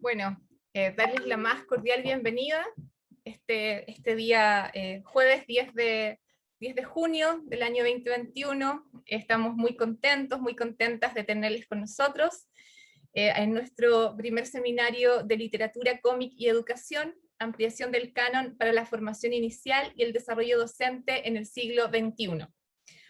Bueno, darles la más cordial bienvenida este día, jueves 10 de junio del año 2021. Estamos muy contentos, muy contentas de tenerles con nosotros en nuestro primer seminario de literatura, cómic y educación, ampliación del canon para la formación inicial y el desarrollo docente en el siglo XXI,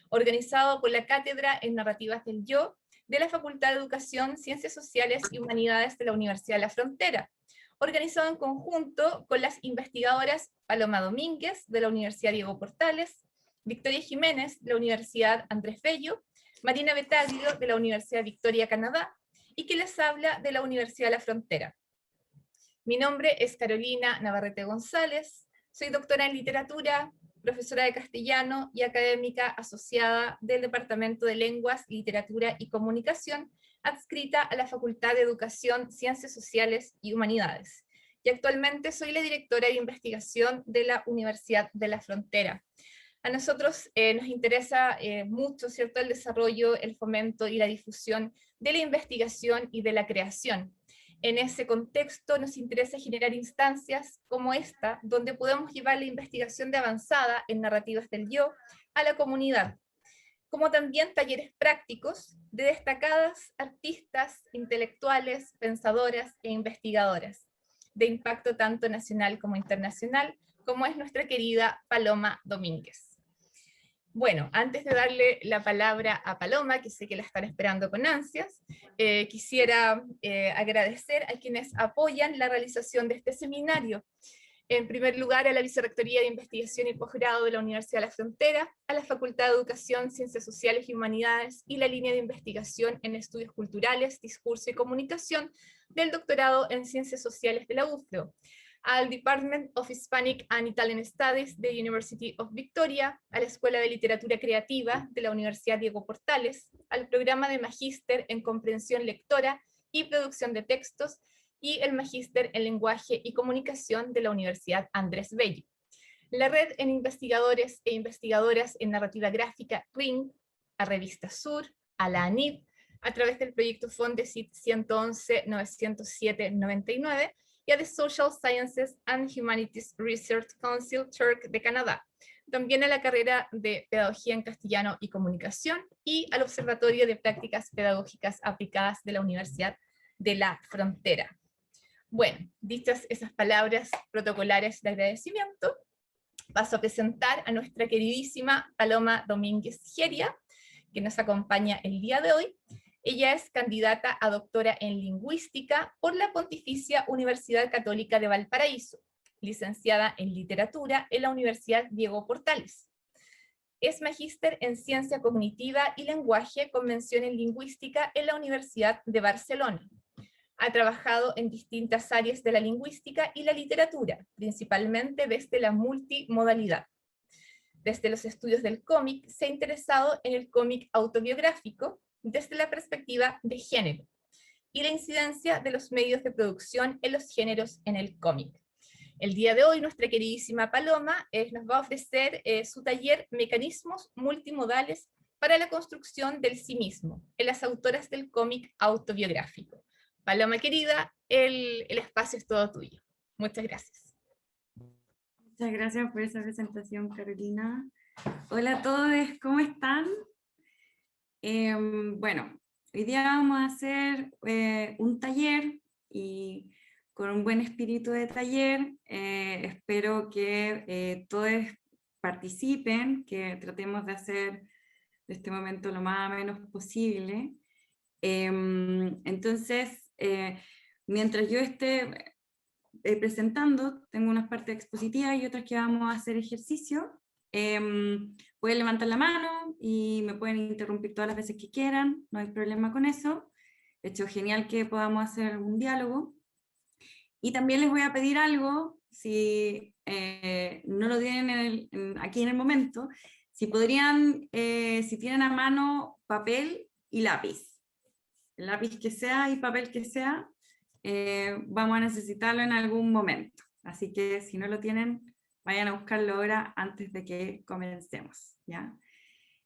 organizado por la Cátedra en Narrativas del Yo de la Facultad de Educación, Ciencias Sociales y Humanidades de la Universidad de la Frontera, organizado en conjunto con las investigadoras Paloma Domínguez, de la Universidad Diego Portales, Victoria Jiménez, de la Universidad Andrés Bello, Marina Betaglio, de la Universidad Victoria, Canadá, y que les habla de la Universidad de la Frontera. Mi nombre es Carolina Navarrete González, soy doctora en literatura, profesora de castellano y académica asociada del Departamento de Lenguas, Literatura y Comunicación, adscrita a la Facultad de Educación, Ciencias Sociales y Humanidades. Y actualmente soy la directora de investigación de la Universidad de la Frontera. A nosotros nos interesa mucho, ¿cierto?, el desarrollo, el fomento y la difusión de la investigación y de la creación. En ese contexto nos interesa generar instancias como esta, donde podemos llevar la investigación de avanzada en narrativas del yo a la comunidad, como también talleres prácticos de destacadas artistas, intelectuales, pensadoras e investigadoras, de impacto tanto nacional como internacional, como es nuestra querida Paloma Domínguez. Bueno, antes de darle la palabra a Paloma, que sé que la están esperando con ansias, quisiera agradecer a quienes apoyan la realización de este seminario. En primer lugar, a la Vicerrectoría de Investigación y Posgrado de la Universidad de la Frontera, a la Facultad de Educación, Ciencias Sociales y Humanidades y la línea de investigación en Estudios Culturales, Discurso y Comunicación del doctorado en Ciencias Sociales de la UFRO, al Department of Hispanic and Italian Studies de University of Victoria, a la Escuela de Literatura Creativa de la Universidad Diego Portales, al programa de Magíster en Comprensión Lectora y Producción de Textos, y el Magíster en Lenguaje y Comunicación de la Universidad Andrés Bello. La red en investigadores e investigadoras en narrativa gráfica RING, a Revista Sur, a la ANID, a través del proyecto Fondesit 111-907-99, y a The Social Sciences and Humanities Research Council Turk de Canadá, también a la carrera de Pedagogía en Castellano y Comunicación y al Observatorio de Prácticas Pedagógicas Aplicadas de la Universidad de la Frontera. Bueno, dichas esas palabras protocolares de agradecimiento, paso a presentar a nuestra queridísima Paloma Domínguez Geria, que nos acompaña el día de hoy. Ella es candidata a doctora en lingüística por la Pontificia Universidad Católica de Valparaíso, licenciada en literatura en la Universidad Diego Portales. Es magíster en ciencia cognitiva y lenguaje con mención en lingüística en la Universidad de Barcelona. Ha trabajado en distintas áreas de la lingüística y la literatura, principalmente desde la multimodalidad. Desde los estudios del cómic, se ha interesado en el cómic autobiográfico desde la perspectiva de género y la incidencia de los medios de producción en los géneros en el cómic. El día de hoy, nuestra queridísima Paloma nos va a ofrecer su taller Mecanismos Multimodales para la Construcción del Sí Mismo, en las autoras del cómic autobiográfico. Paloma querida, el espacio es todo tuyo. Muchas gracias. Muchas gracias por esa presentación, Carolina. Hola a todos, ¿cómo están? Bueno, hoy día vamos a hacer un taller y con un buen espíritu de taller. Espero que todos participen, que tratemos de hacer de este momento lo más menos posible. Entonces, mientras yo esté presentando, tengo unas partes expositivas y otras que vamos a hacer ejercicio. Pueden levantar la mano y me pueden interrumpir todas las veces que quieran, no hay problema con eso. De hecho, genial que podamos hacer algún diálogo. Y también les voy a pedir algo, si no lo tienen aquí en el momento, si podrían, si tienen a mano papel y lápiz. El lápiz que sea y papel que sea, vamos a necesitarlo en algún momento. Así que si no lo tienen, vayan a buscarlo ahora antes de que comencemos, ¿ya?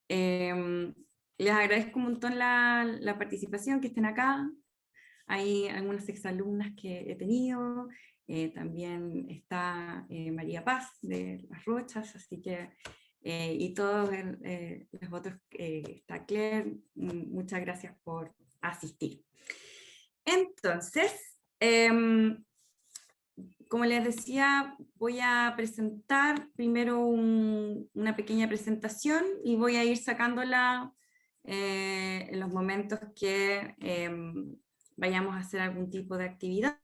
Les agradezco un montón la participación, que estén acá. hay algunas exalumnas que he tenido, también está María Paz de Las Rochas, así que, y todos los otros, está Claire, muchas gracias por asistir. Entonces, como les decía, voy a presentar primero una pequeña presentación y voy a ir sacándola en los momentos que vayamos a hacer algún tipo de actividad.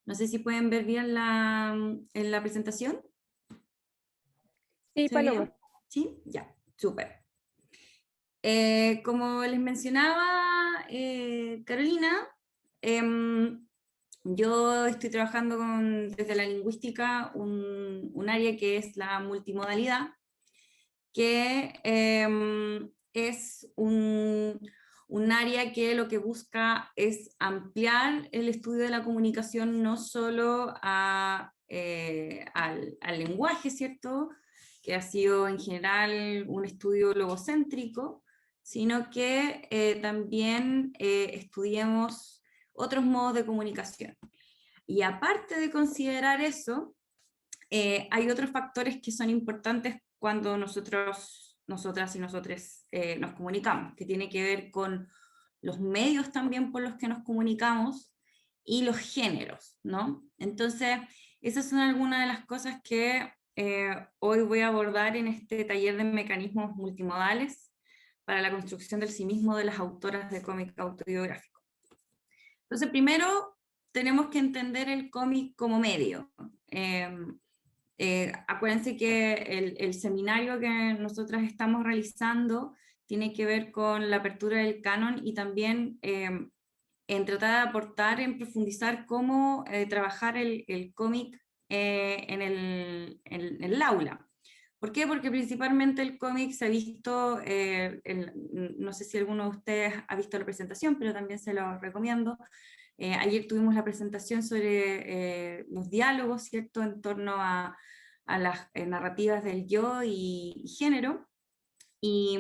No sé si pueden ver bien en la presentación. Sí, ¿Se ve Paloma. bien? Sí, ya, súper. Como les mencionaba Carolina, yo estoy trabajando desde la lingüística un área que es la multimodalidad, que es un área que lo que busca es ampliar el estudio de la comunicación no solo al lenguaje, ¿cierto?, que ha sido en general un estudio logocéntrico, sino que también estudiemos otros modos de comunicación. Y aparte de considerar eso, hay otros factores que son importantes cuando nosotras y nosotres nos comunicamos, que tiene que ver con los medios también por los que nos comunicamos y los géneros, ¿no? Entonces, esas son algunas de las cosas que hoy voy a abordar en este taller de mecanismos multimodales para la construcción del sí mismo de las autoras de cómic autobiográfico. Entonces, primero tenemos que entender el cómic como medio. Acuérdense que el seminario que nosotras estamos realizando tiene que ver con la apertura del canon y también en tratar de aportar, en profundizar cómo trabajar el cómic en el aula. ¿Por qué? Porque principalmente el cómic se ha visto, no sé si alguno de ustedes ha visto la presentación, pero también se lo recomiendo. Ayer tuvimos la presentación sobre los diálogos, ¿cierto?, en torno a las narrativas del yo y género. Y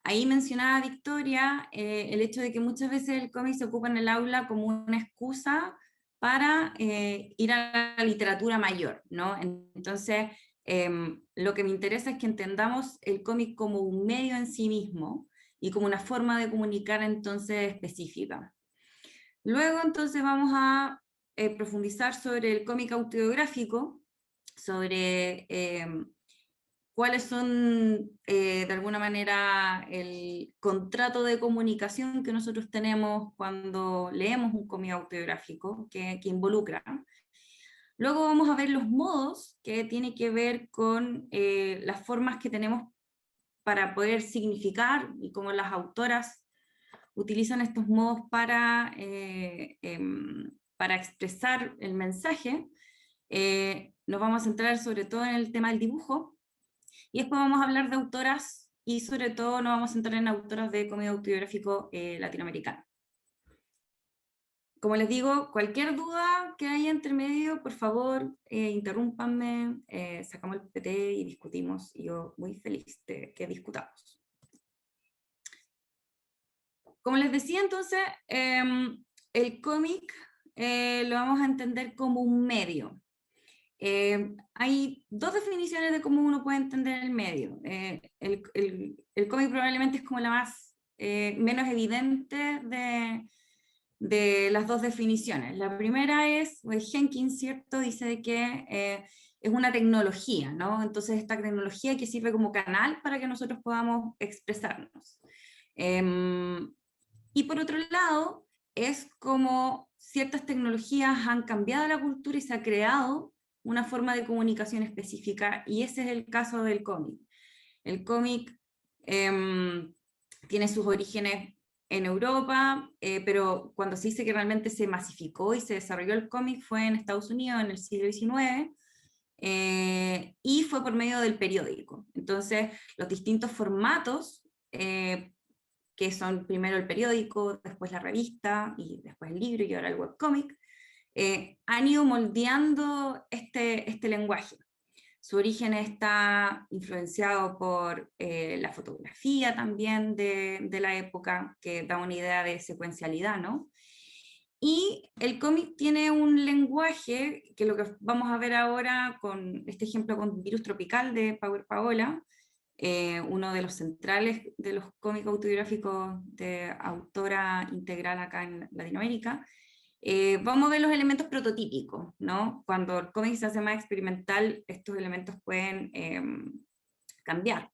ahí mencionaba Victoria el hecho de que muchas veces el cómic se ocupa en el aula como una excusa para ir a la literatura mayor, ¿no? Entonces, lo que me interesa es que entendamos el cómic como un medio en sí mismo y como una forma de comunicar entonces específica. Luego entonces vamos a profundizar sobre el cómic autobiográfico, sobre cuáles son de alguna manera el contrato de comunicación que nosotros tenemos cuando leemos un cómic autobiográfico que involucra. Luego vamos a ver los modos, que tiene que ver con las formas que tenemos para poder significar y cómo las autoras utilizan estos modos para expresar el mensaje. Nos vamos a centrar sobre todo en el tema del dibujo, y después vamos a hablar de autoras, y sobre todo nos vamos a centrar en autoras de cómic autobiográfico latinoamericano. Como les digo, cualquier duda que haya entre medio, por favor, interrúmpanme, sacamos el PPT y discutimos, y yo muy feliz de que discutamos. Como les decía entonces, el cómic lo vamos a entender como un medio. Hay dos definiciones de cómo uno puede entender el medio. El cómic probablemente es como la más menos evidente de las dos definiciones. La primera es, Jenkins, ¿cierto?, dice que es una tecnología, ¿no? Entonces esta tecnología que sirve como canal para que nosotros podamos expresarnos. Y por otro lado, es como ciertas tecnologías han cambiado la cultura y se ha creado una forma de comunicación específica, y ese es el caso del cómic. El cómic tiene sus orígenes en Europa, pero cuando se dice que realmente se masificó y se desarrolló el cómic fue en Estados Unidos en el siglo XIX, y fue por medio del periódico. Entonces, los distintos formatos, que son primero el periódico, después la revista, y después el libro, y ahora el webcómic, han ido moldeando este lenguaje. Su origen está influenciado por la fotografía también de la época, que da una idea de secuencialidad, ¿no? Y el cómic tiene un lenguaje, que lo que vamos a ver ahora con este ejemplo con Virus Tropical de Power Paola, uno de los centrales de los cómics autobiográficos de autora integral acá en Latinoamérica. Vamos a ver los elementos prototípicos, ¿no? Cuando el cómic se hace más experimental, estos elementos pueden cambiar.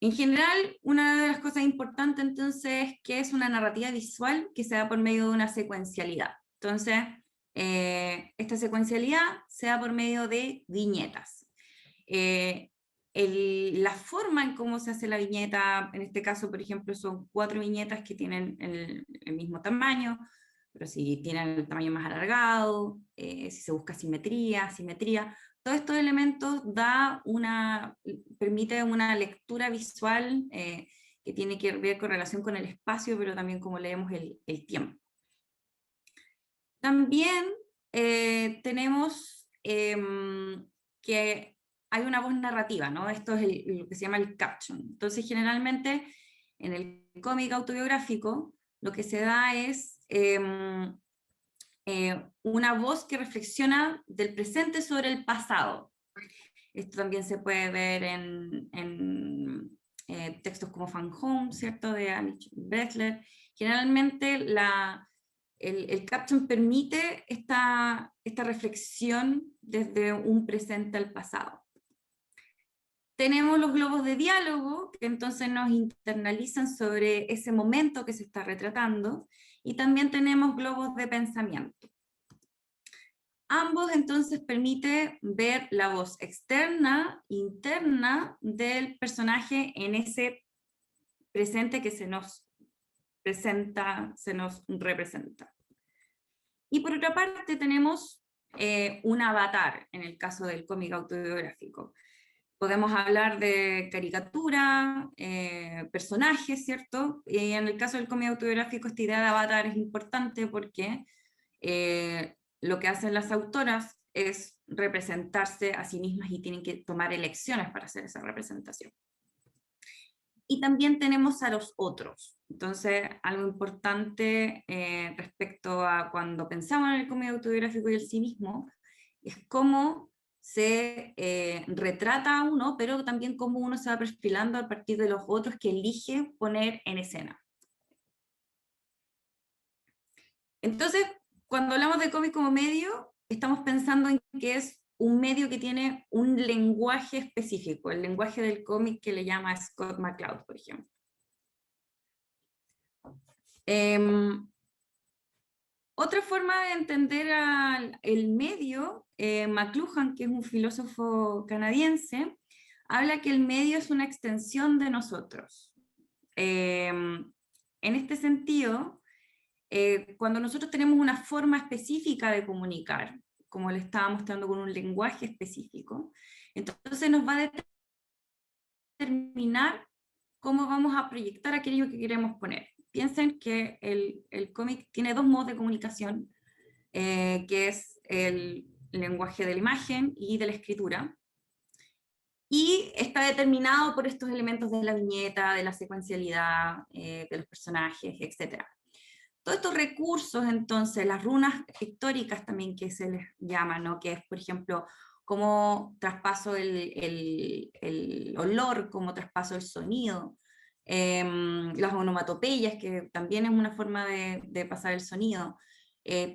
En general, una de las cosas importantes entonces es que es una narrativa visual que se da por medio de una secuencialidad. Entonces, esta secuencialidad se da por medio de viñetas. La forma en cómo se hace la viñeta, en este caso, por ejemplo, son 4 viñetas que tienen el mismo tamaño, pero si tienen el tamaño más alargado, si se busca simetría, todos estos elementos permite una lectura visual que tiene que ver con relación con el espacio, pero también como leemos el tiempo. También tenemos que hay una voz narrativa, ¿no? Esto es lo que se llama el caption. Entonces, generalmente, en el cómic autobiográfico, lo que se da es una voz que reflexiona del presente sobre el pasado. Esto también se puede ver en textos como Fan Home, ¿cierto?, de Alice Bresler. Generalmente el caption permite esta reflexión desde un presente al pasado. Tenemos los globos de diálogo, que entonces nos internalizan sobre ese momento que se está retratando, y también tenemos globos de pensamiento. Ambos entonces permiten ver la voz externa, interna del personaje en ese presente que se nos presenta, se nos representa. Y por otra parte tenemos un avatar, en el caso del cómic autobiográfico. Podemos hablar de caricatura, personajes, ¿cierto? Y en el caso del cómic autobiográfico esta idea de avatar es importante porque lo que hacen las autoras es representarse a sí mismas y tienen que tomar elecciones para hacer esa representación. Y también tenemos a los otros. Entonces, algo importante respecto a cuando pensamos en el cómic autobiográfico y el sí mismo, es cómo se retrata a uno, pero también cómo uno se va perfilando a partir de los otros que elige poner en escena. Entonces, cuando hablamos de cómic como medio, estamos pensando en que es un medio que tiene un lenguaje específico, el lenguaje del cómic que le llama Scott McCloud, por ejemplo. Otra forma de entender el medio, McLuhan, que es un filósofo canadiense, habla que el medio es una extensión de nosotros. En este sentido, cuando nosotros tenemos una forma específica de comunicar, como le estaba mostrando con un lenguaje específico, entonces nos va a determinar cómo vamos a proyectar aquello que queremos poner. Piensen que el cómic tiene 2 modos de comunicación, que es el lenguaje de la imagen y de la escritura, y está determinado por estos elementos de la viñeta, de la secuencialidad, de los personajes, etc. Todos estos recursos, entonces, las runas históricas también que se les llama, ¿no? Que es, por ejemplo, cómo traspaso el olor, cómo traspaso el sonido, las onomatopeyas, que también es una forma de pasar el sonido.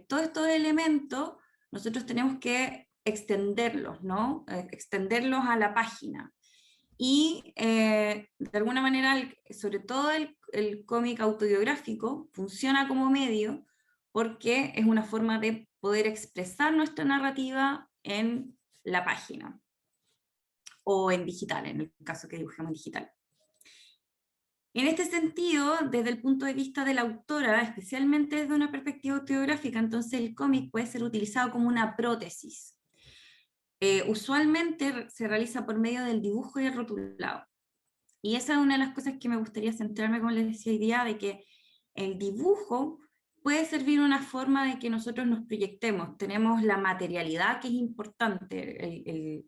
Todos estos elementos nosotros tenemos que extenderlos, ¿no? Extenderlos a la página. Y de alguna manera, sobre todo el cómic autobiográfico, funciona como medio porque es una forma de poder expresar nuestra narrativa en la página, o en digital, en el caso que dibujemos en digital. En este sentido, desde el punto de vista de la autora, especialmente desde una perspectiva autobiográfica, entonces el cómic puede ser utilizado como una prótesis. Usualmente se realiza por medio del dibujo y el rotulado. Y esa es una de las cosas que me gustaría centrarme, como les decía hoy día, de que el dibujo puede servir una forma de que nosotros nos proyectemos. Tenemos la materialidad, que es importante.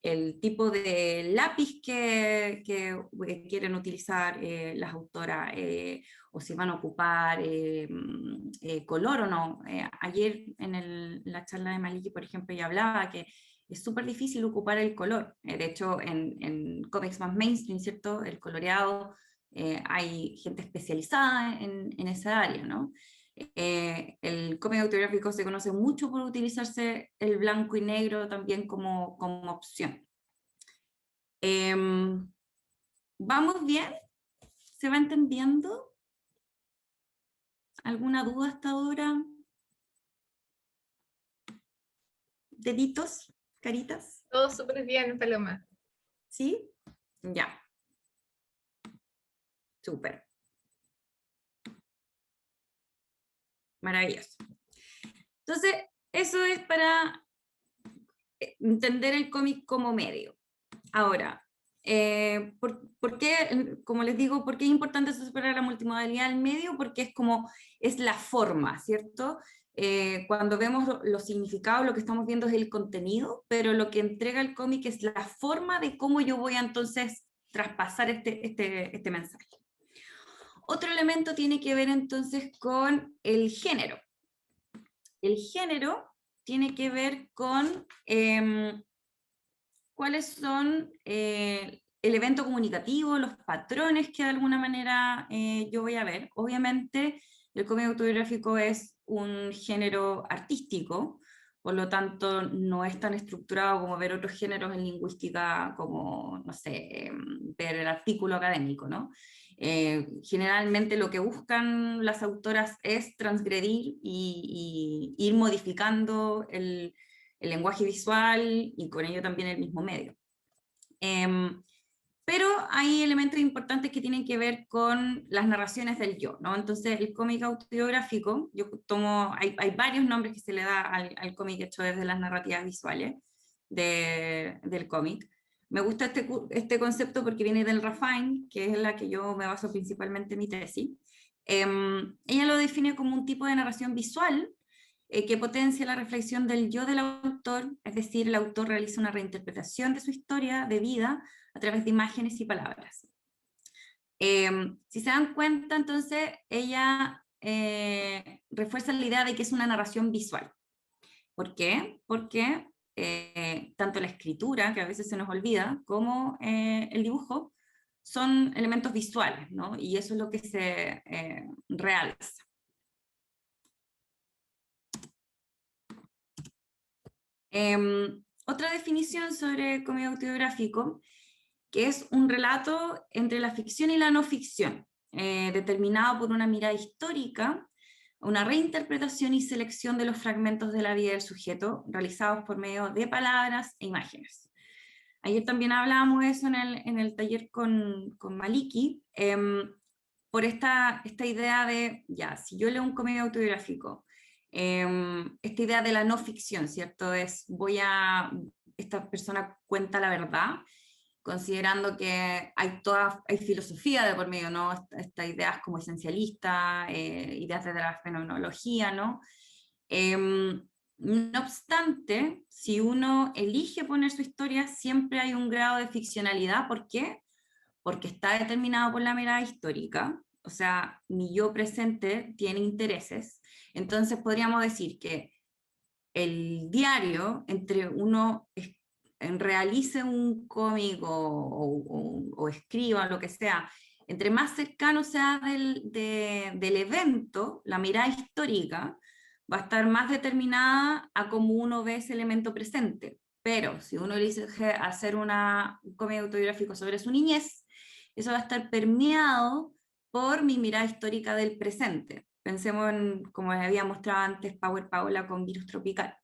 el tipo de lápiz que quieren utilizar las autoras, o si van a ocupar color o no. Ayer en la charla de Maliki, por ejemplo, ella hablaba que es súper difícil ocupar el color. De hecho, en cómics más mainstream, ¿cierto? El coloreado, hay gente especializada en esa área, ¿no? El cómic autobiográfico se conoce mucho por utilizarse el blanco y negro también como opción. ¿Vamos bien? ¿Se va entendiendo? ¿Alguna duda hasta ahora? ¿Deditos? ¿Caritas? Todo súper bien, Paloma. ¿Sí? Ya. Súper. Maravilloso. Entonces, eso es para entender el cómic como medio. Ahora, ¿por qué, como les digo, por qué es importante separar la multimodalidad del medio? Porque es la forma, ¿cierto? Cuando vemos los significados, lo que estamos viendo es el contenido, pero lo que entrega el cómic es la forma de cómo yo voy a entonces traspasar este mensaje. Otro elemento tiene que ver entonces con el género. El género tiene que ver con cuáles son el evento comunicativo, los patrones que de alguna manera yo voy a ver. Obviamente el cómic autobiográfico es un género artístico, por lo tanto no es tan estructurado como ver otros géneros en lingüística, como, no sé, ver el artículo académico, ¿no? Generalmente lo que buscan las autoras es transgredir y ir modificando el lenguaje visual y con ello también el mismo medio. Pero hay elementos importantes que tienen que ver con las narraciones del yo, ¿no? Entonces el cómic autobiográfico, hay varios nombres que se le da al cómic hecho desde las narrativas visuales del cómic. Me gusta este concepto porque viene del Raffine, que es la que yo me baso principalmente en mi tesis. Ella lo define como un tipo de narración visual que potencia la reflexión del yo del autor, es decir, el autor realiza una reinterpretación de su historia de vida a través de imágenes y palabras. Si se dan cuenta, entonces, ella refuerza la idea de que es una narración visual. ¿Por qué? Porque tanto la escritura, que a veces se nos olvida, como el dibujo, son elementos visuales, ¿no? Y eso es lo que se realza. Otra definición sobre cómic autobiográfico, que es un relato entre la ficción y la no ficción, determinado por una mirada histórica, una reinterpretación y selección de los fragmentos de la vida del sujeto, realizados por medio de palabras e imágenes. Ayer también hablábamos de eso en el taller con Maliki, por esta idea de, ya, si yo leo un cómic autobiográfico, esta idea de la no ficción, ¿cierto? Esta persona cuenta la verdad, considerando que hay filosofía de por medio, ¿no? Estas ideas como esencialistas, ideas de la fenomenología, ¿no? No obstante, si uno elige poner su historia, siempre hay un grado de ficcionalidad. ¿Por qué? Porque está determinado por la mirada histórica, o sea, mi yo presente tiene intereses. Entonces podríamos decir que el diario, entre uno realice un cómic o escriba, lo que sea, entre más cercano sea del evento, la mirada histórica va a estar más determinada a cómo uno ve ese elemento presente. Pero si uno elige hacer un cómic autobiográfico sobre su niñez, eso va a estar permeado por mi mirada histórica del presente. Pensemos en, como les había mostrado antes, Power Paola con Virus Tropical,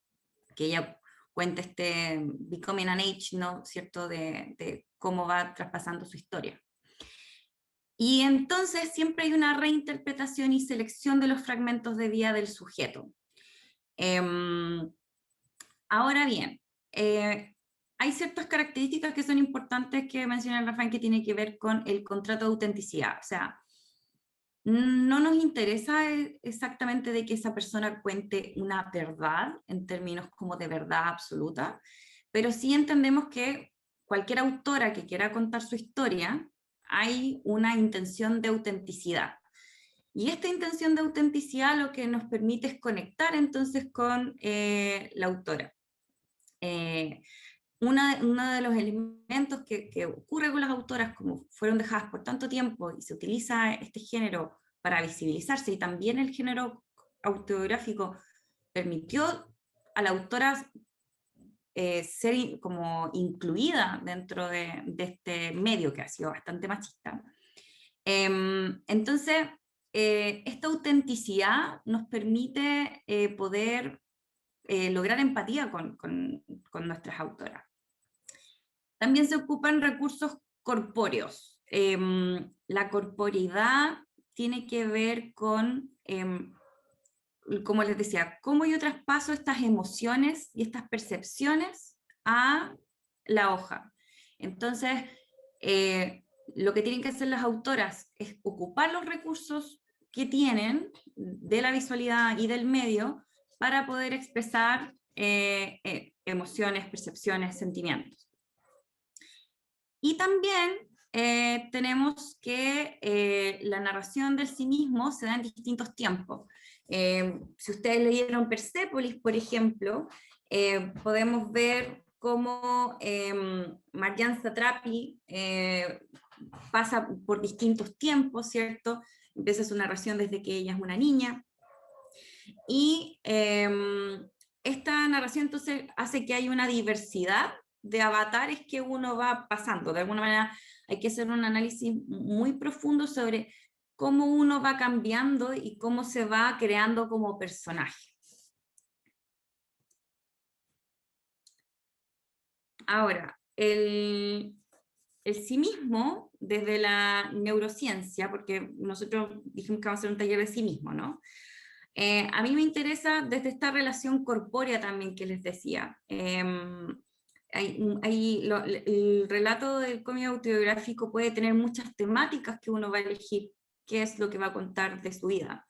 que ella cuenta este Becoming an Age, ¿no? ¿Cierto? De cómo va traspasando su historia. Y entonces siempre hay una reinterpretación y selección de los fragmentos de vida del sujeto. Ahora bien, hay ciertas características que son importantes que menciona Rafael, que tiene que ver con el contrato de autenticidad. O sea, no nos interesa exactamente de que esa persona cuente una verdad en términos como de verdad absoluta, pero sí entendemos que cualquier autora que quiera contar su historia, hay una intención de autenticidad. Y esta intención de autenticidad lo que nos permite es conectar entonces con la autora. Uno de los elementos que ocurre con las autoras, como fueron dejadas por tanto tiempo y se utiliza este género para visibilizarse, y también el género autobiográfico permitió a la autora ser como incluida dentro de este medio que ha sido bastante machista. Entonces, esta autenticidad nos permite poder lograr empatía con nuestras autoras. También se ocupan recursos corpóreos. La corporeidad tiene que ver con, como les decía, cómo yo traspaso estas emociones y estas percepciones a la hoja. Entonces, lo que tienen que hacer las autoras es ocupar los recursos que tienen de la visualidad y del medio para poder expresar emociones, percepciones, sentimientos. Y también tenemos que la narración del sí mismo se da en distintos tiempos. Si ustedes leyeron Persépolis, por ejemplo, podemos ver cómo Marjane Satrapi pasa por distintos tiempos, ¿cierto? Empieza su narración desde que ella es una niña. Y esta narración entonces hace que haya una diversidad de avatares que uno va pasando. De alguna manera hay que hacer un análisis muy profundo sobre cómo uno va cambiando y cómo se va creando como personaje. Ahora, el sí mismo, desde la neurociencia, porque nosotros dijimos que vamos a hacer un taller de sí mismo, ¿no? A mí me interesa desde esta relación corpórea también que les decía. El relato del cómic autobiográfico puede tener muchas temáticas que uno va a elegir, qué es lo que va a contar de su vida.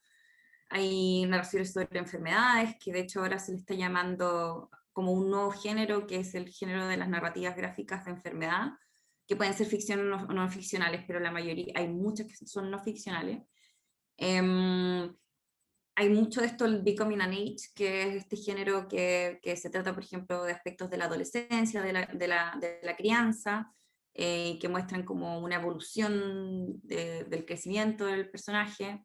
Hay narraciones sobre enfermedades, que de hecho ahora se le está llamando como un nuevo género, que es el género de las narrativas gráficas de enfermedad, que pueden ser ficción o no ficcionales, pero la mayoría, hay muchas que son no ficcionales. Hay mucho de esto, el Becoming an Age, que es este género que se trata, por ejemplo, de aspectos de la adolescencia, de la crianza, que muestran como una evolución del crecimiento del personaje.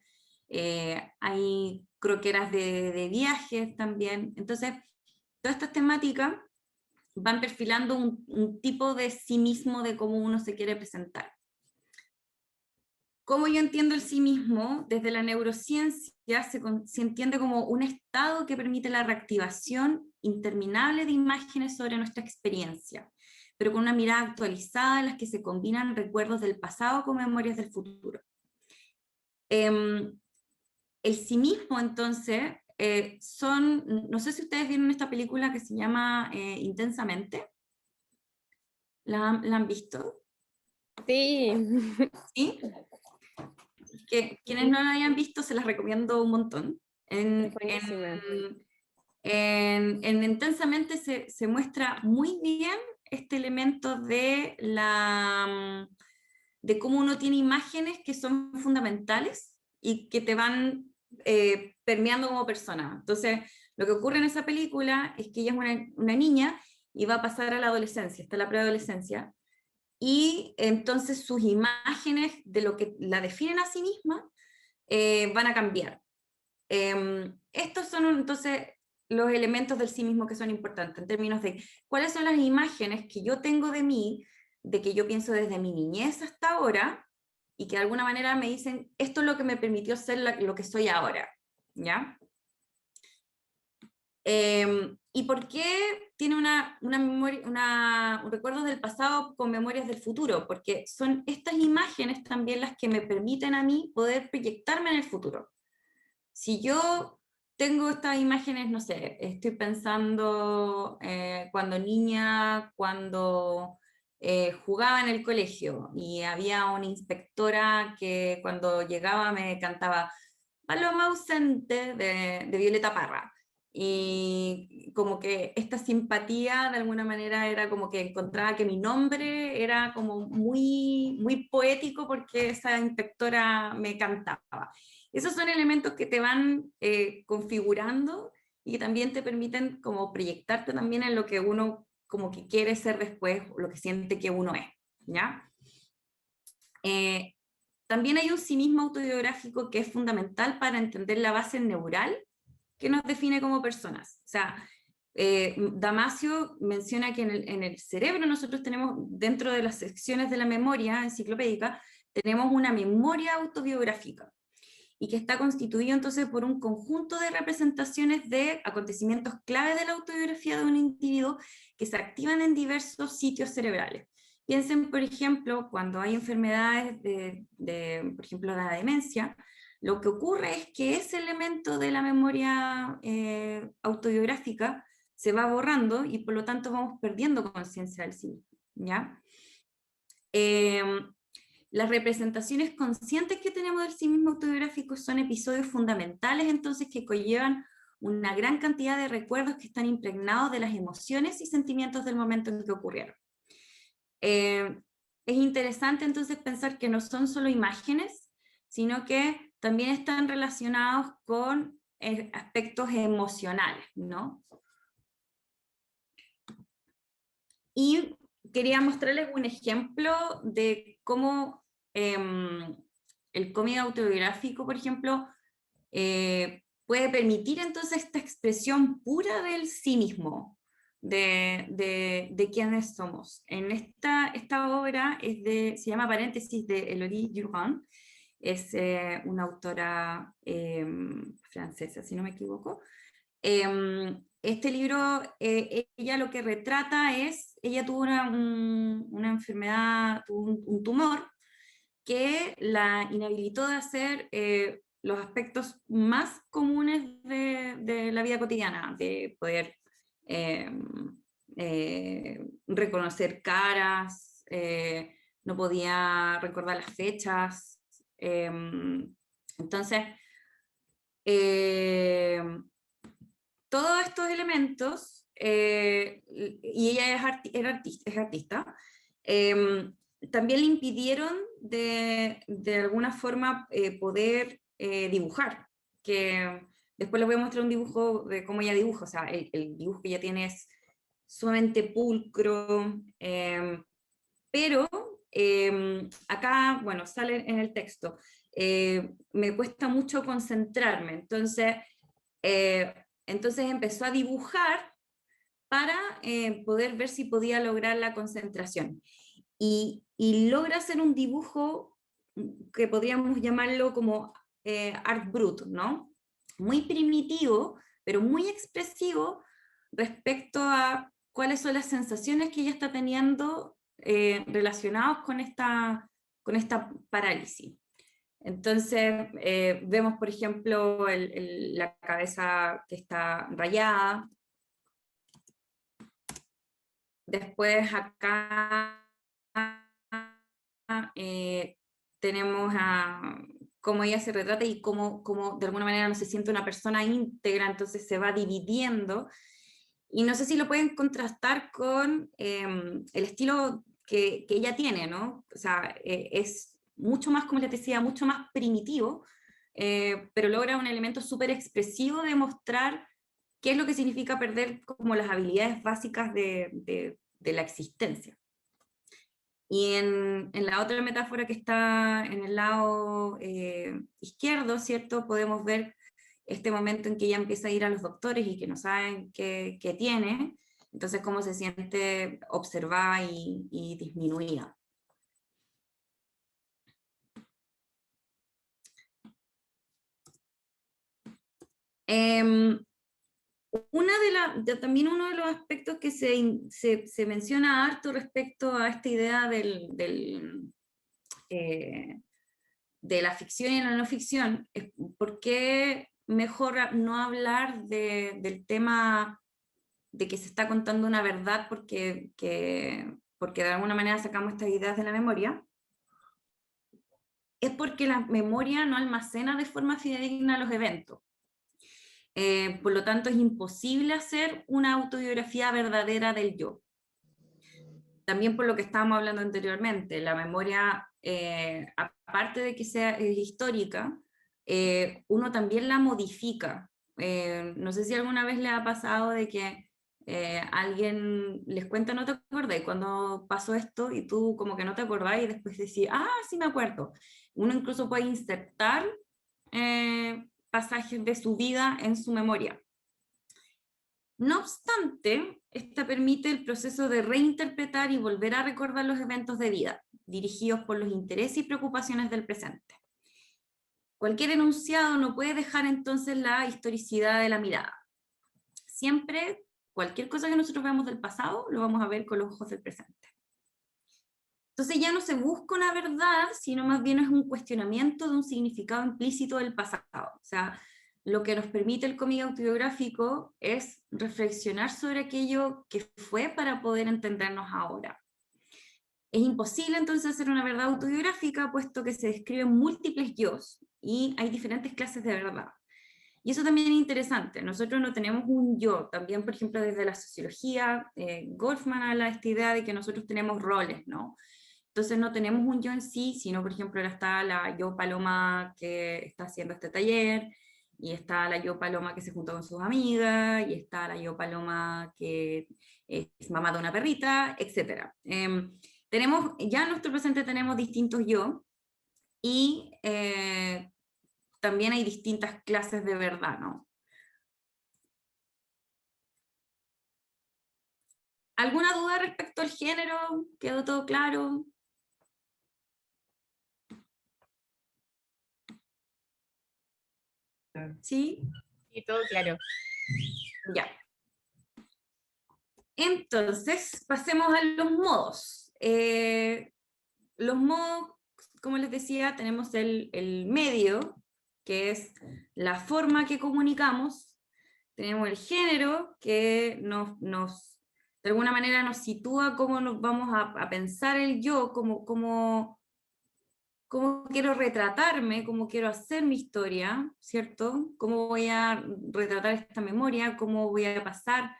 Hay croqueras de viajes también. Entonces, todas estas temáticas van perfilando un tipo de sí mismo, de cómo uno se quiere presentar. Cómo yo entiendo el sí mismo, desde la neurociencia se entiende como un estado que permite la reactivación interminable de imágenes sobre nuestra experiencia, pero con una mirada actualizada en las que se combinan recuerdos del pasado con memorias del futuro. El sí mismo, entonces, no sé si ustedes vieron esta película que se llama Intensamente. ¿La han visto? Sí. ¿Sí? Quienes no la hayan visto se las recomiendo un montón. Es buenísima. En Intensamente se muestra muy bien este elemento de cómo uno tiene imágenes que son fundamentales y que te van permeando como persona. Entonces, lo que ocurre en esa película es que ella es una niña y va a pasar a la adolescencia, está en la preadolescencia, y entonces sus imágenes de lo que la definen a sí misma van a cambiar. Estos son entonces los elementos del sí mismo que son importantes en términos de cuáles son las imágenes que yo tengo de mí, de que yo pienso desde mi niñez hasta ahora, y que de alguna manera me dicen, esto es lo que me permitió ser lo que soy ahora, ¿ya? ¿Y por qué tiene una memoria, un recuerdo del pasado con memorias del futuro? Porque son estas imágenes también las que me permiten a mí poder proyectarme en el futuro. Si yo tengo estas imágenes, no sé, estoy pensando cuando niña, cuando jugaba en el colegio y había una inspectora que cuando llegaba me cantaba Paloma ausente de Violeta Parra. y como que esta simpatía de alguna manera era como que encontraba que mi nombre era como muy, muy poético porque esa inspectora me cantaba. Esos son elementos que te van configurando y que también te permiten como proyectarte también en lo que uno como que quiere ser después, o lo que siente que uno es, ¿ya? También hay un cinismo autobiográfico que es fundamental para entender la base neural que nos define como personas. O sea, Damasio menciona que en el cerebro nosotros tenemos, dentro de las secciones de la memoria enciclopédica, tenemos una memoria autobiográfica y que está constituido entonces por un conjunto de representaciones de acontecimientos clave de la autobiografía de un individuo que se activan en diversos sitios cerebrales. Piensen, por ejemplo, cuando hay enfermedades por ejemplo, la demencia, lo que ocurre es que ese elemento de la memoria autobiográfica se va borrando y por lo tanto vamos perdiendo conciencia del sí mismo, ¿ya? Las representaciones conscientes que tenemos del sí mismo autobiográfico son episodios fundamentales entonces que conllevan una gran cantidad de recuerdos que están impregnados de las emociones y sentimientos del momento en que ocurrieron. Es interesante entonces pensar que no son solo imágenes, sino que también están relacionados con aspectos emocionales, ¿no? Y quería mostrarles un ejemplo de cómo el cómic autobiográfico, por ejemplo, puede permitir entonces esta expresión pura del sí mismo, de quiénes somos. En esta obra se llama Paréntesis de Elodie Durand, es una autora francesa, si no me equivoco. Este libro, ella lo que retrata es, ella tuvo una enfermedad, tuvo un tumor que la inhabilitó de hacer los aspectos más comunes de la vida cotidiana, de poder reconocer caras, no podía recordar las fechas. Entonces, todos estos elementos, y ella es artista, también le impidieron de alguna forma poder dibujar, que después les voy a mostrar un dibujo de cómo ella dibuja, o sea, el dibujo que ella tiene es sumamente pulcro, pero acá, bueno, sale en el texto, me cuesta mucho concentrarme, entonces empezó a dibujar para poder ver si podía lograr la concentración. Y logra hacer un dibujo que podríamos llamarlo como art brut, ¿no? Muy primitivo, pero muy expresivo respecto a cuáles son las sensaciones que ella está teniendo relacionadas con esta parálisis. Entonces, vemos, por ejemplo, la cabeza que está rayada. Después acá tenemos cómo ella se retrata y cómo de alguna manera no se siente una persona íntegra, entonces se va dividiendo. Y no sé si lo pueden contrastar con el estilo que ella tiene, ¿no? O sea, es mucho más, como les decía, mucho más primitivo, pero logra un elemento súper expresivo de mostrar qué es lo que significa perder como las habilidades básicas de la existencia. Y en la otra metáfora que está en el lado izquierdo, ¿cierto? Podemos ver este momento en que ella empieza a ir a los doctores y que no saben qué tiene, entonces cómo se siente observada y disminuida. También uno de los aspectos que se menciona harto respecto a esta idea de la ficción y la no ficción es por qué mejor no hablar del tema de que se está contando una verdad porque de alguna manera sacamos estas ideas de la memoria. Es porque la memoria no almacena de forma fidedigna los eventos. Por lo tanto, es imposible hacer una autobiografía verdadera del yo. También por lo que estábamos hablando anteriormente, la memoria, aparte de que sea histórica, uno también la modifica. No sé si alguna vez le ha pasado de que alguien les cuenta, no te acordás, y cuando pasó esto, y tú como que no te acordás, y después decís, ah, sí me acuerdo. Uno incluso puede insertar pasajes de su vida en su memoria. No obstante, esta permite el proceso de reinterpretar y volver a recordar los eventos de vida, dirigidos por los intereses y preocupaciones del presente. Cualquier enunciado no puede dejar entonces la historicidad de la mirada. Siempre, cualquier cosa que nosotros veamos del pasado, lo vamos a ver con los ojos del presente. Entonces ya no se busca una verdad, sino más bien es un cuestionamiento de un significado implícito del pasado. O sea, lo que nos permite el cómic autobiográfico es reflexionar sobre aquello que fue para poder entendernos ahora. Es imposible entonces hacer una verdad autobiográfica, puesto que se describen múltiples yos y hay diferentes clases de verdad. Y eso también es interesante. Nosotros no tenemos un yo. También, por ejemplo, desde la sociología, Goffman habla de esta idea de que nosotros tenemos roles, ¿no? Entonces no tenemos un yo en sí, sino, por ejemplo, ahora está la yo Paloma que está haciendo este taller, y está la yo Paloma que se junta con sus amigas, y está la yo Paloma que es mamá de una perrita, etc. Tenemos, ya en nuestro presente tenemos distintos yo, y también hay distintas clases de verdad, ¿no? ¿Alguna duda respecto al género? ¿Quedó todo claro? ¿Sí? Y todo claro. Ya. Entonces, pasemos a los modos. Los modos, como les decía, tenemos el medio, que es la forma que comunicamos. Tenemos el género, que de alguna manera nos sitúa cómo nos vamos a pensar el yo, cómo quiero retratarme, cómo quiero hacer mi historia, ¿cierto? Cómo voy a retratar esta memoria, cómo voy a pasar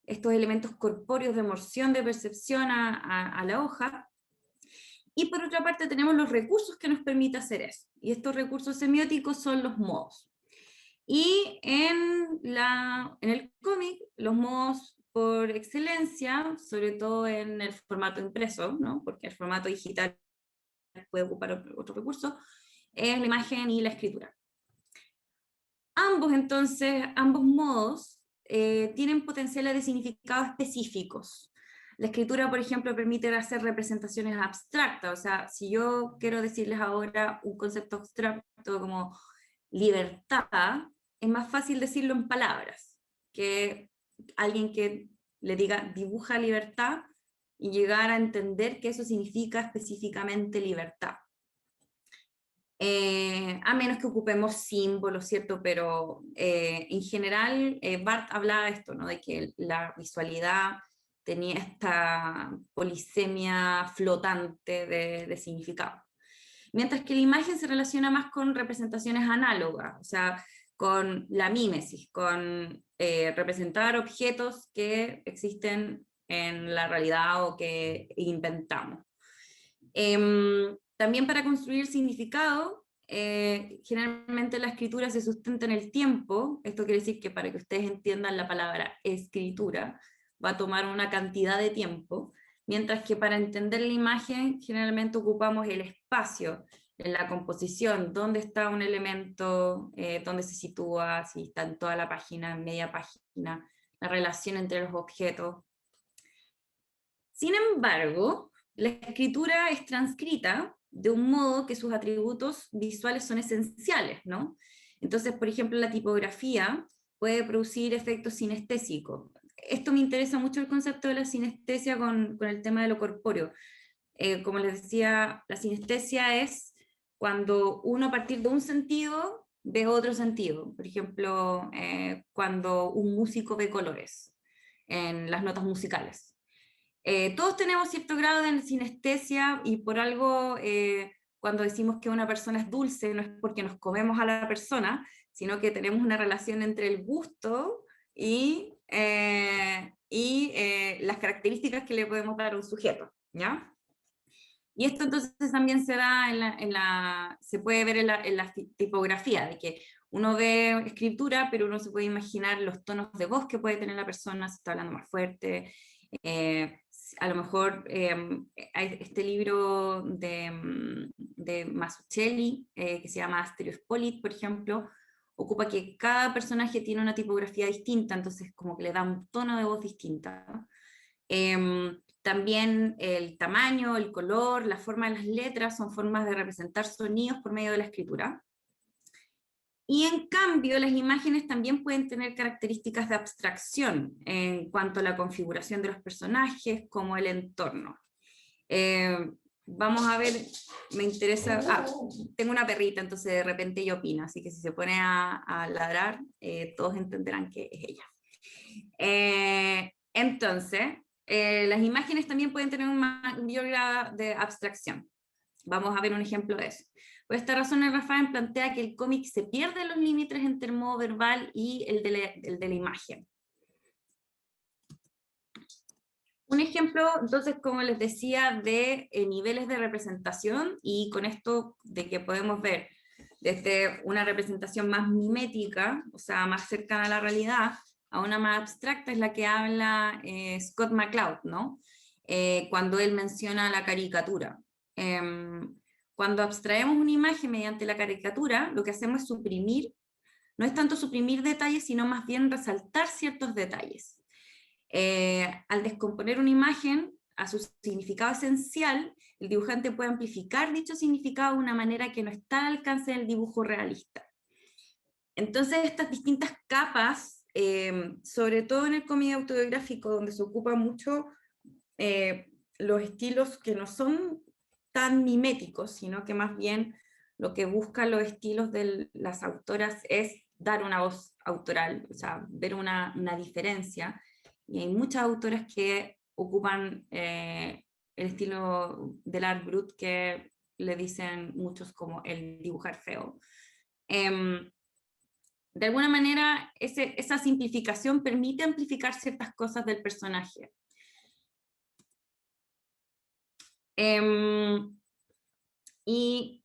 estos elementos corpóreos de emoción, de percepción a la hoja. Y por otra parte tenemos los recursos que nos permiten hacer eso. Y estos recursos semióticos son los modos. Y en el cómic, los modos por excelencia, sobre todo en el formato impreso, ¿no? Porque el formato digital puede ocupar otro recurso, es la imagen y la escritura. Ambos modos tienen potenciales de significados específicos. La escritura, por ejemplo, permite hacer representaciones abstractas, o sea, si yo quiero decirles ahora un concepto abstracto como libertad, es más fácil decirlo en palabras, que alguien que le diga dibuja libertad y llegar a entender que eso significa específicamente libertad. A menos que ocupemos símbolos, ¿cierto? Pero en general, Barthes hablaba de esto, ¿no? De que la visualidad tenía esta polisemia flotante de significado. Mientras que la imagen se relaciona más con representaciones análogas, o sea, con la mímesis, con representar objetos que existen en la realidad o que inventamos. También para construir significado, generalmente la escritura se sustenta en el tiempo. Esto quiere decir que para que ustedes entiendan la palabra escritura, va a tomar una cantidad de tiempo, mientras que para entender la imagen generalmente ocupamos el espacio en la composición, dónde está un elemento, dónde se sitúa, si está en toda la página, en media página, la relación entre los objetos. Sin embargo, la escritura es transcrita de un modo que sus atributos visuales son esenciales, ¿no? Entonces, por ejemplo, la tipografía puede producir efectos sinestésicos. Esto me interesa mucho el concepto de la sinestesia con el tema de lo corpóreo. Como les decía, la sinestesia es cuando uno a partir de un sentido ve otro sentido. Por ejemplo, cuando un músico ve colores en las notas musicales. Todos tenemos cierto grado de sinestesia y por algo cuando decimos que una persona es dulce no es porque nos comemos a la persona, sino que tenemos una relación entre el gusto y las características que le podemos dar a un sujeto, ¿ya? Y esto entonces también se da se puede ver en la tipografía, de que uno ve escritura, pero uno se puede imaginar los tonos de voz que puede tener la persona, si está hablando más fuerte. A lo mejor hay este libro de Mazzucchelli, que se llama Astereospolit, por ejemplo, ocupa que cada personaje tiene una tipografía distinta, entonces como que le da un tono de voz distinta, ¿no? También el tamaño, el color, la forma de las letras son formas de representar sonidos por medio de la escritura. Y en cambio, las imágenes también pueden tener características de abstracción en cuanto a la configuración de los personajes, como el entorno. Vamos a ver, me interesa... tengo una perrita, entonces de repente ella opina, así que si se pone a ladrar, todos entenderán que es ella. Entonces, las imágenes también pueden tener un mayor grado de abstracción. Vamos a ver un ejemplo de eso. Por esta razón, el Rafael plantea que el cómic se pierde los límites entre el modo verbal y el de la imagen. Un ejemplo, entonces, como les decía, de niveles de representación, y con esto de que podemos ver desde una representación más mimética, o sea, más cercana a la realidad, a una más abstracta, es la que habla Scott McCloud, ¿no? Cuando él menciona la caricatura. Cuando abstraemos una imagen mediante la caricatura, lo que hacemos es suprimir, no es tanto suprimir detalles, sino más bien resaltar ciertos detalles. Al descomponer una imagen a su significado esencial, el dibujante puede amplificar dicho significado de una manera que no está al alcance del dibujo realista. Entonces, estas distintas capas, sobre todo en el cómic autobiográfico, donde se ocupa mucho los estilos que no son tan miméticos, sino que más bien lo que buscan los estilos de las autoras es dar una voz autoral, o sea, ver una diferencia, y hay muchas autoras que ocupan el estilo del art brut, que le dicen muchos como el dibujar feo. De alguna manera, esa simplificación permite amplificar ciertas cosas del personaje. Y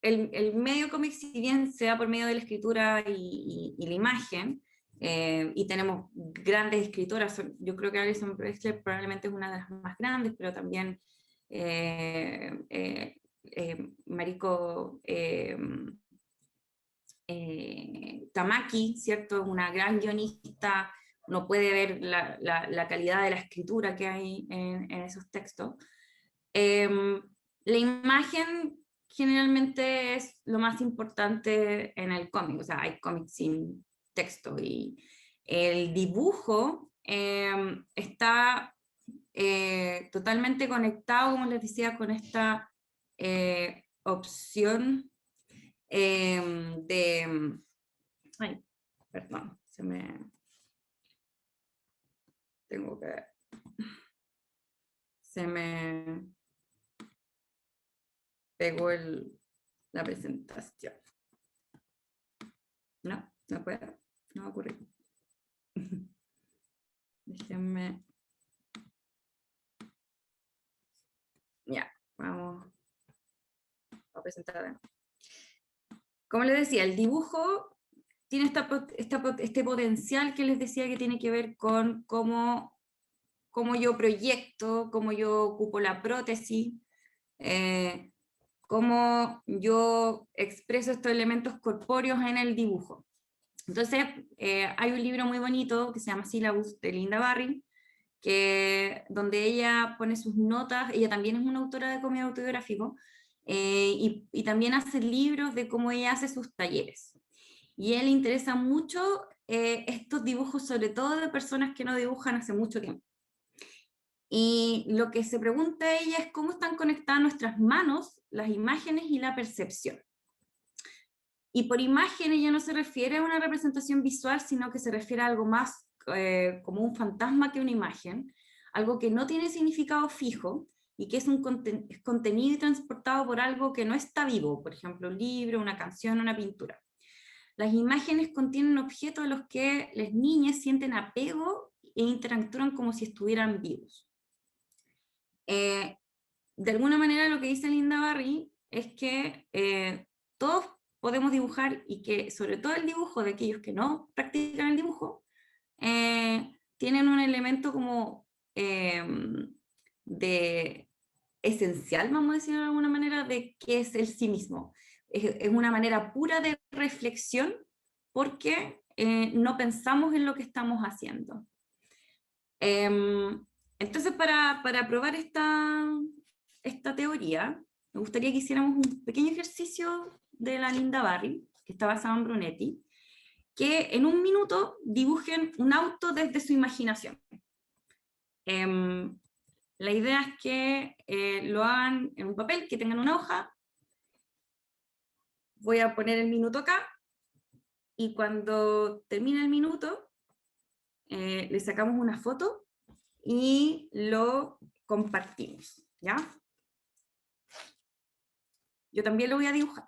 el medio cómic, si bien se da por medio de la escritura y la imagen, y tenemos grandes escritoras, yo creo que Alison Bechdel probablemente es una de las más grandes, pero también Mariko Tamaki, ¿cierto? Una gran guionista. Uno puede ver la calidad de la escritura que hay en esos textos. La imagen generalmente es lo más importante en el cómic, o sea, hay cómics sin texto, y el dibujo está totalmente conectado, como les decía, con esta opción ay, perdón, se me pegó la presentación. No puedo, no va a ocurrir. Déjenme. Ya, vamos a presentar. Como les decía, el dibujo tiene este potencial que les decía, que tiene que ver con cómo yo proyecto, cómo yo ocupo la prótesis, cómo yo expreso estos elementos corpóreos en el dibujo. Entonces, hay un libro muy bonito que se llama Syllabus, de Linda Barry, donde ella pone sus notas. Ella también es una autora de cómic autobiográfico, y también hace libros de cómo ella hace sus talleres. Y a él le interesa mucho estos dibujos, sobre todo de personas que no dibujan hace mucho tiempo. Y lo que se pregunta ella es cómo están conectadas nuestras manos, las imágenes y la percepción. Y por imagen ella no se refiere a una representación visual, sino que se refiere a algo más como un fantasma que una imagen, algo que no tiene significado fijo y que es contenido y transportado por algo que no está vivo, por ejemplo, un libro, una canción, una pintura. las imágenes contienen objetos a los que las niñas sienten apego e interactúan como si estuvieran vivos. De alguna manera lo que dice Linda Barry es que todos podemos dibujar y que sobre todo el dibujo de aquellos que no practican el dibujo tienen un elemento como de esencial, vamos a decirlo de alguna manera, de qué es el sí mismo. Es una manera pura de reflexión porque no pensamos en lo que estamos haciendo. Entonces, para probar esta teoría, me gustaría que hiciéramos un pequeño ejercicio de la Linda Barry, que está basado en Brunetti, que en un minuto dibujen un auto desde su imaginación. La idea es que lo hagan en un papel, que tengan una hoja. Voy a poner el minuto acá, y cuando termine el minuto, le sacamos una foto y lo compartimos, ¿ya? Yo también lo voy a dibujar.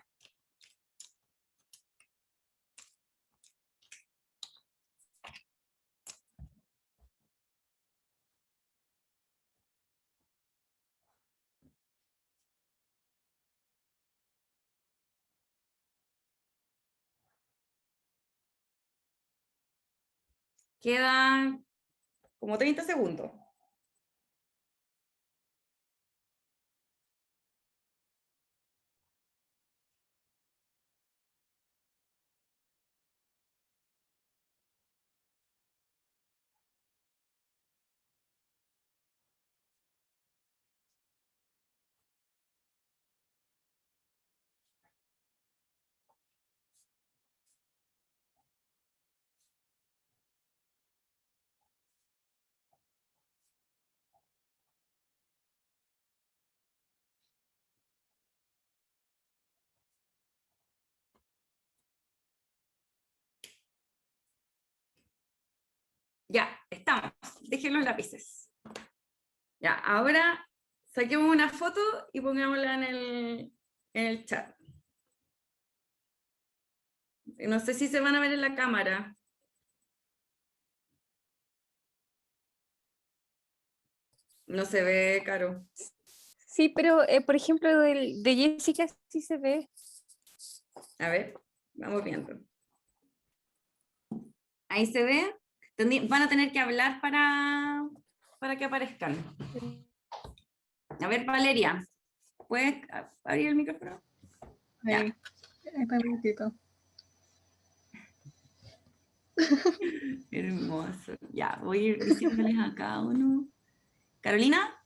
Quedan como 30 segundos. Ya, estamos. Dejen los lápices. Ya, ahora saquemos una foto y pongámosla en el chat. No sé si se van a ver en la cámara. No se ve, Caro. Sí, pero por ejemplo, de Jessica sí se ve. A ver, vamos viendo. Ahí se ve. Van a tener que hablar para que aparezcan. A ver, Valeria, ¿puedes abrir el micrófono? Ya. Está un momentito. Hermoso. Ya, voy a ir diciéndoles a cada uno. Carolina,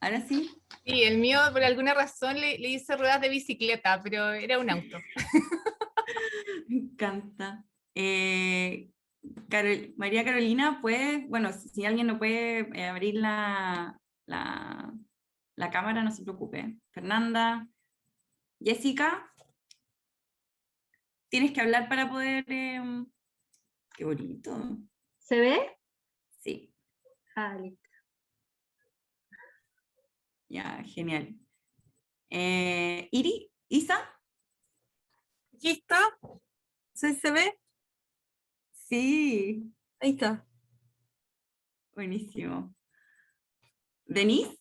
ahora sí. Sí, el mío por alguna razón le hice ruedas de bicicleta, pero era un auto. Me encanta. María Carolina, pues, bueno, si alguien no puede abrir la cámara, no se preocupe. Fernanda, Jessica, tienes que hablar para poder... qué bonito. ¿Se ve? Sí, Ah, listo. ya, genial. Isa, Aquí está. ¿Sí se ve? sí, Ahí está. buenísimo. Denise,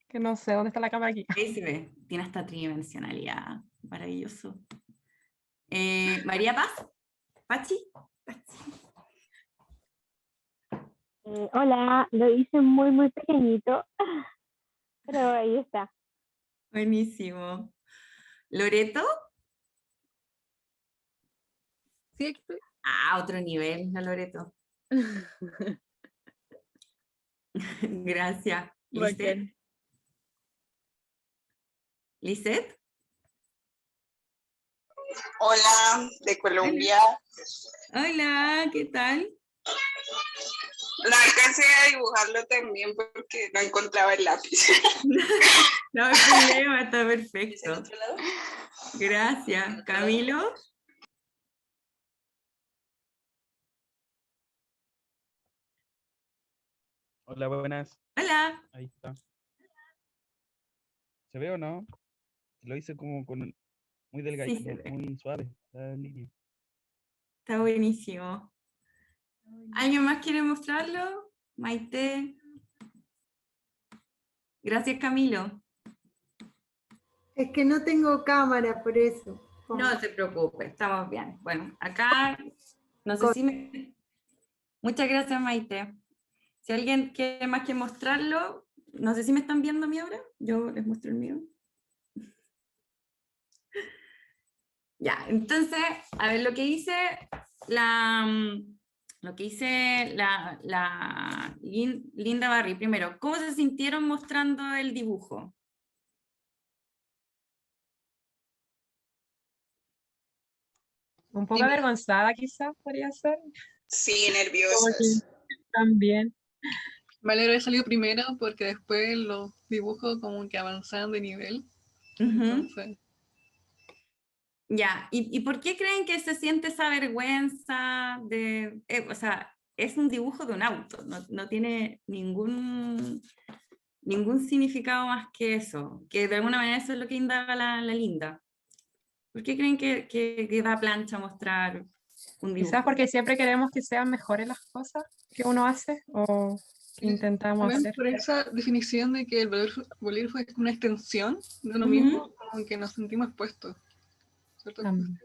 Que no sé dónde está la cámara aquí. ahí se ve, tiene esta tridimensionalidad, maravilloso. María Paz, Pachi. Hola, lo hice muy, muy pequeñito, pero ahí está. Buenísimo. Loreto, Sí, aquí estoy. otro nivel, la Loreto. Gracias. Bacán. Lisette. Hola, de Colombia. Hola, ¿qué tal? No alcancé a dibujarlo también porque no encontraba el lápiz. No hay problema, está perfecto. otro lado? Gracias. Camilo. Hola, buenas. Hola. Ahí está. ¿Se ve o no? Lo hice como con muy Sí, delgadito, se ve. muy suave. La línea. Está buenísimo. ¿Alguien más quiere mostrarlo? Maite. Gracias, Camilo. Es que no tengo cámara, por eso. No se preocupe, estamos bien. Bueno, acá, no sé si me... Muchas gracias, Maite. Si alguien quiere más que mostrarlo, no sé si me están viendo mi obra, yo les muestro el mío. Ya, entonces, a ver, lo que hice la Linda Barry, primero, ¿cómo se sintieron mostrando el dibujo? Un poco Dime. avergonzada quizás podría ser. Sí, Como que nerviosas. también. Me alegra haber salido primero porque después los dibujos como que avanzaban de nivel. Ujú. Entonces, Ya, ¿y por qué creen que se siente esa vergüenza de, o sea, es un dibujo de un auto, no tiene ningún significado más que eso, que de alguna manera eso es lo que indaga la Linda? ¿Por qué creen que da plancha mostrar un Quizás dibujo? porque siempre queremos que sean mejores las cosas que uno hace o que intentamos también hacer. por esa definición de que el bolígrafo es una extensión de uno Ujú. mismo, como que nos sentimos expuestos. ¿Cierto? También.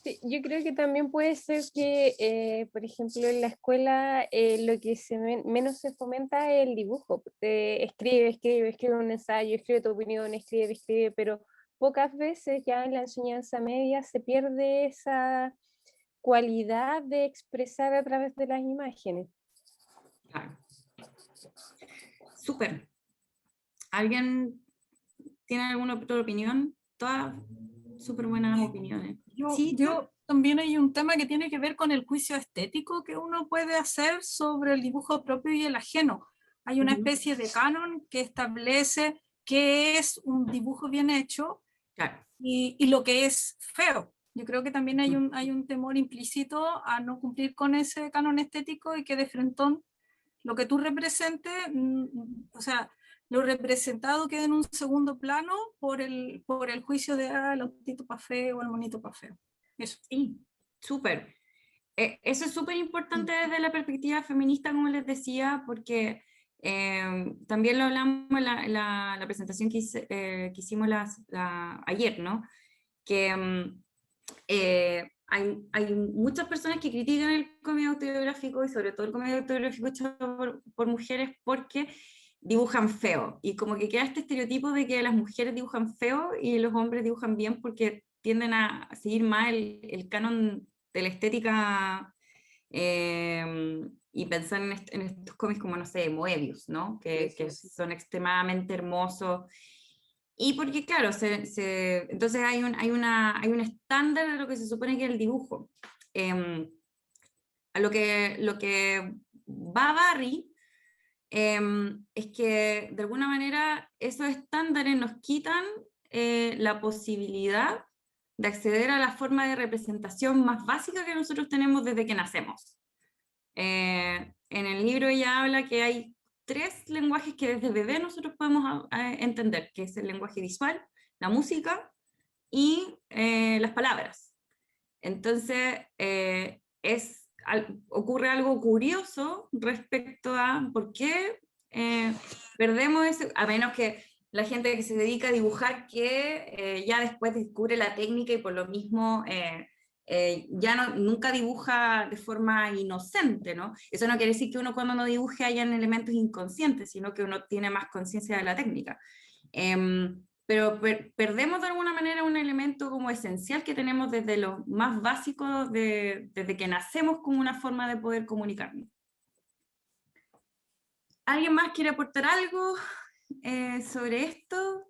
Sí, yo creo que también puede ser que, por ejemplo, en la escuela lo que menos se fomenta es el dibujo. Escribe un ensayo, escribe tu opinión, escribe, pero pocas veces ya en la enseñanza media se pierde esa cualidad de expresar a través de las imágenes. Claro. Súper. ¿Alguien tiene alguna otra opinión? Todas súper buenas opiniones. Sí, Yo también hay un tema que tiene que ver con el juicio estético que uno puede hacer sobre el dibujo propio y el ajeno. Hay una Ujú. especie de canon que establece qué es un dibujo bien hecho Claro. y lo que es feo. Yo creo que también hay un temor implícito a no cumplir con ese canon estético y que de frentón lo que tú representes, o sea, lo representado queda en un segundo plano por el juicio de el autito pa' feo o el monito pa' feo. Eso. Sí, súper. Eso es súper importante desde la perspectiva feminista, como les decía, porque también lo hablamos en la presentación que hicimos ayer, ¿no? Que hay muchas personas que critican el cómic autobiográfico y sobre todo el cómic autobiográfico hecho por mujeres porque dibujan feo. Y como que queda este estereotipo de que las mujeres dibujan feo y los hombres dibujan bien porque tienden a seguir más el canon de la estética y pensar en estos cómics como, no sé, Moebius, ¿no? Que son extremadamente hermosos. Y porque, claro, entonces hay un estándar de lo que se supone que es el dibujo. A lo que va Barry es que, de alguna manera, esos estándares nos quitan la posibilidad de acceder a la forma de representación más básica que nosotros tenemos desde que nacemos. En el libro ella habla que hay 3 lenguajes que desde bebé nosotros podemos entender, que es el lenguaje visual, la música y las palabras. Entonces, ocurre algo curioso respecto a por qué perdemos eso, a menos que la gente que se dedica a dibujar que ya después descubre la técnica y por lo mismo ya nunca dibuja de forma inocente, ¿no? Eso no quiere decir que uno cuando no dibuje hayan elementos inconscientes, sino que uno tiene más conciencia de la técnica. Pero perdemos de alguna manera un elemento como esencial que tenemos desde lo más básico, desde que nacemos como una forma de poder comunicarnos. ¿Alguien más quiere aportar algo sobre esto?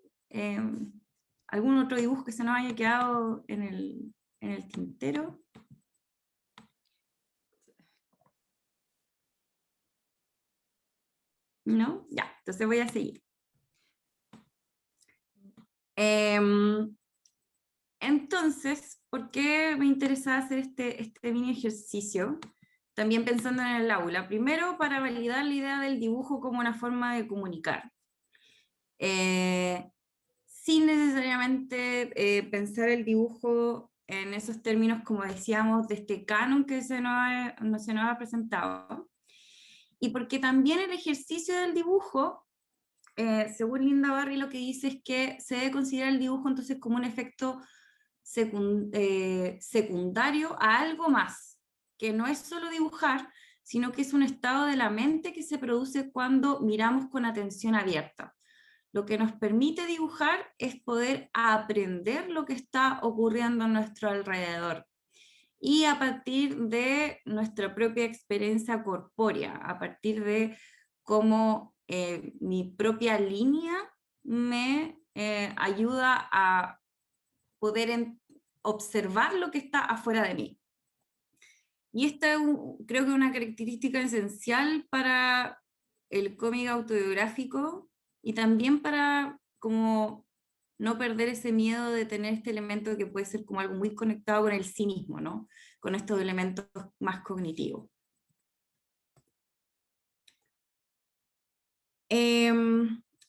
¿Algún otro dibujo que se nos haya quedado en el tintero? ¿No? Ya, entonces voy a seguir. Entonces, ¿por qué me interesa hacer este mini ejercicio? También pensando en el aula. Primero, para validar la idea del dibujo como una forma de comunicar. sin necesariamente pensar el dibujo en esos términos, como decíamos, de este canon que se nos ha presentado, y porque también el ejercicio del dibujo, según Linda Barry, lo que dice es que se debe considerar el dibujo entonces como un efecto secundario a algo más, que no es solo dibujar, sino que es un estado de la mente que se produce cuando miramos con atención abierta. Lo que nos permite dibujar es poder aprender lo que está ocurriendo a nuestro alrededor, y a partir de nuestra propia experiencia corpórea, a partir de cómo mi propia línea me ayuda a poder observar lo que está afuera de mí. Y esta creo que es una característica esencial para el cómic autobiográfico, y también para como no perder ese miedo de tener este elemento que puede ser como algo muy conectado con el cinismo, ¿no? Con estos elementos más cognitivos.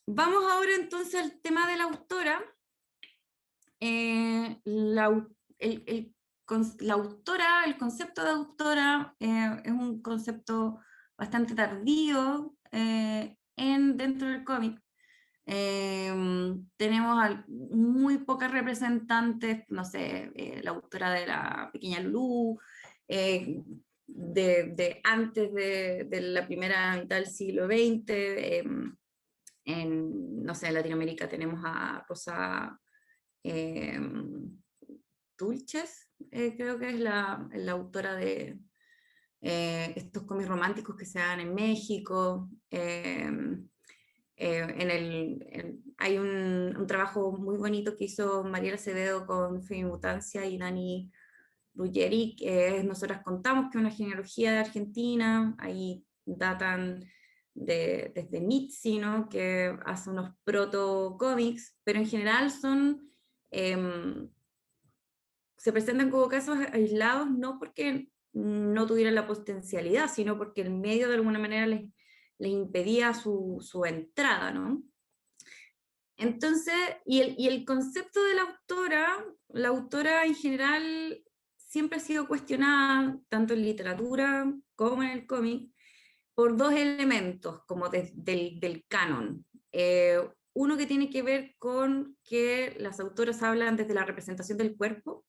Vamos ahora entonces al tema de la autora. La autora, el concepto de autora es un concepto bastante tardío dentro del cómic. Tenemos muy pocas representantes, no sé, la autora de La Pequeña Lulú, de antes de la primera mitad del siglo XX, no sé, en Latinoamérica tenemos a Rosa Dulces, creo que es la autora de estos cómics románticos que se dan en México. Hay un trabajo muy bonito que hizo Mariela Acevedo con Femimutancia y Dani Ruggeri, que es Nosotras Contamos, que es una genealogía de Argentina. Ahí datan desde Mitzi, ¿no? Que hace unos proto-cómics, pero en general se presentan como casos aislados, no porque no tuvieran la potencialidad, sino porque el medio de alguna manera les impedía su entrada, ¿no? Entonces, y el concepto de la autora en general siempre ha sido cuestionada, tanto en literatura como en el cómic, por dos elementos como del canon. Uno que tiene que ver con que las autoras hablan desde la representación del cuerpo,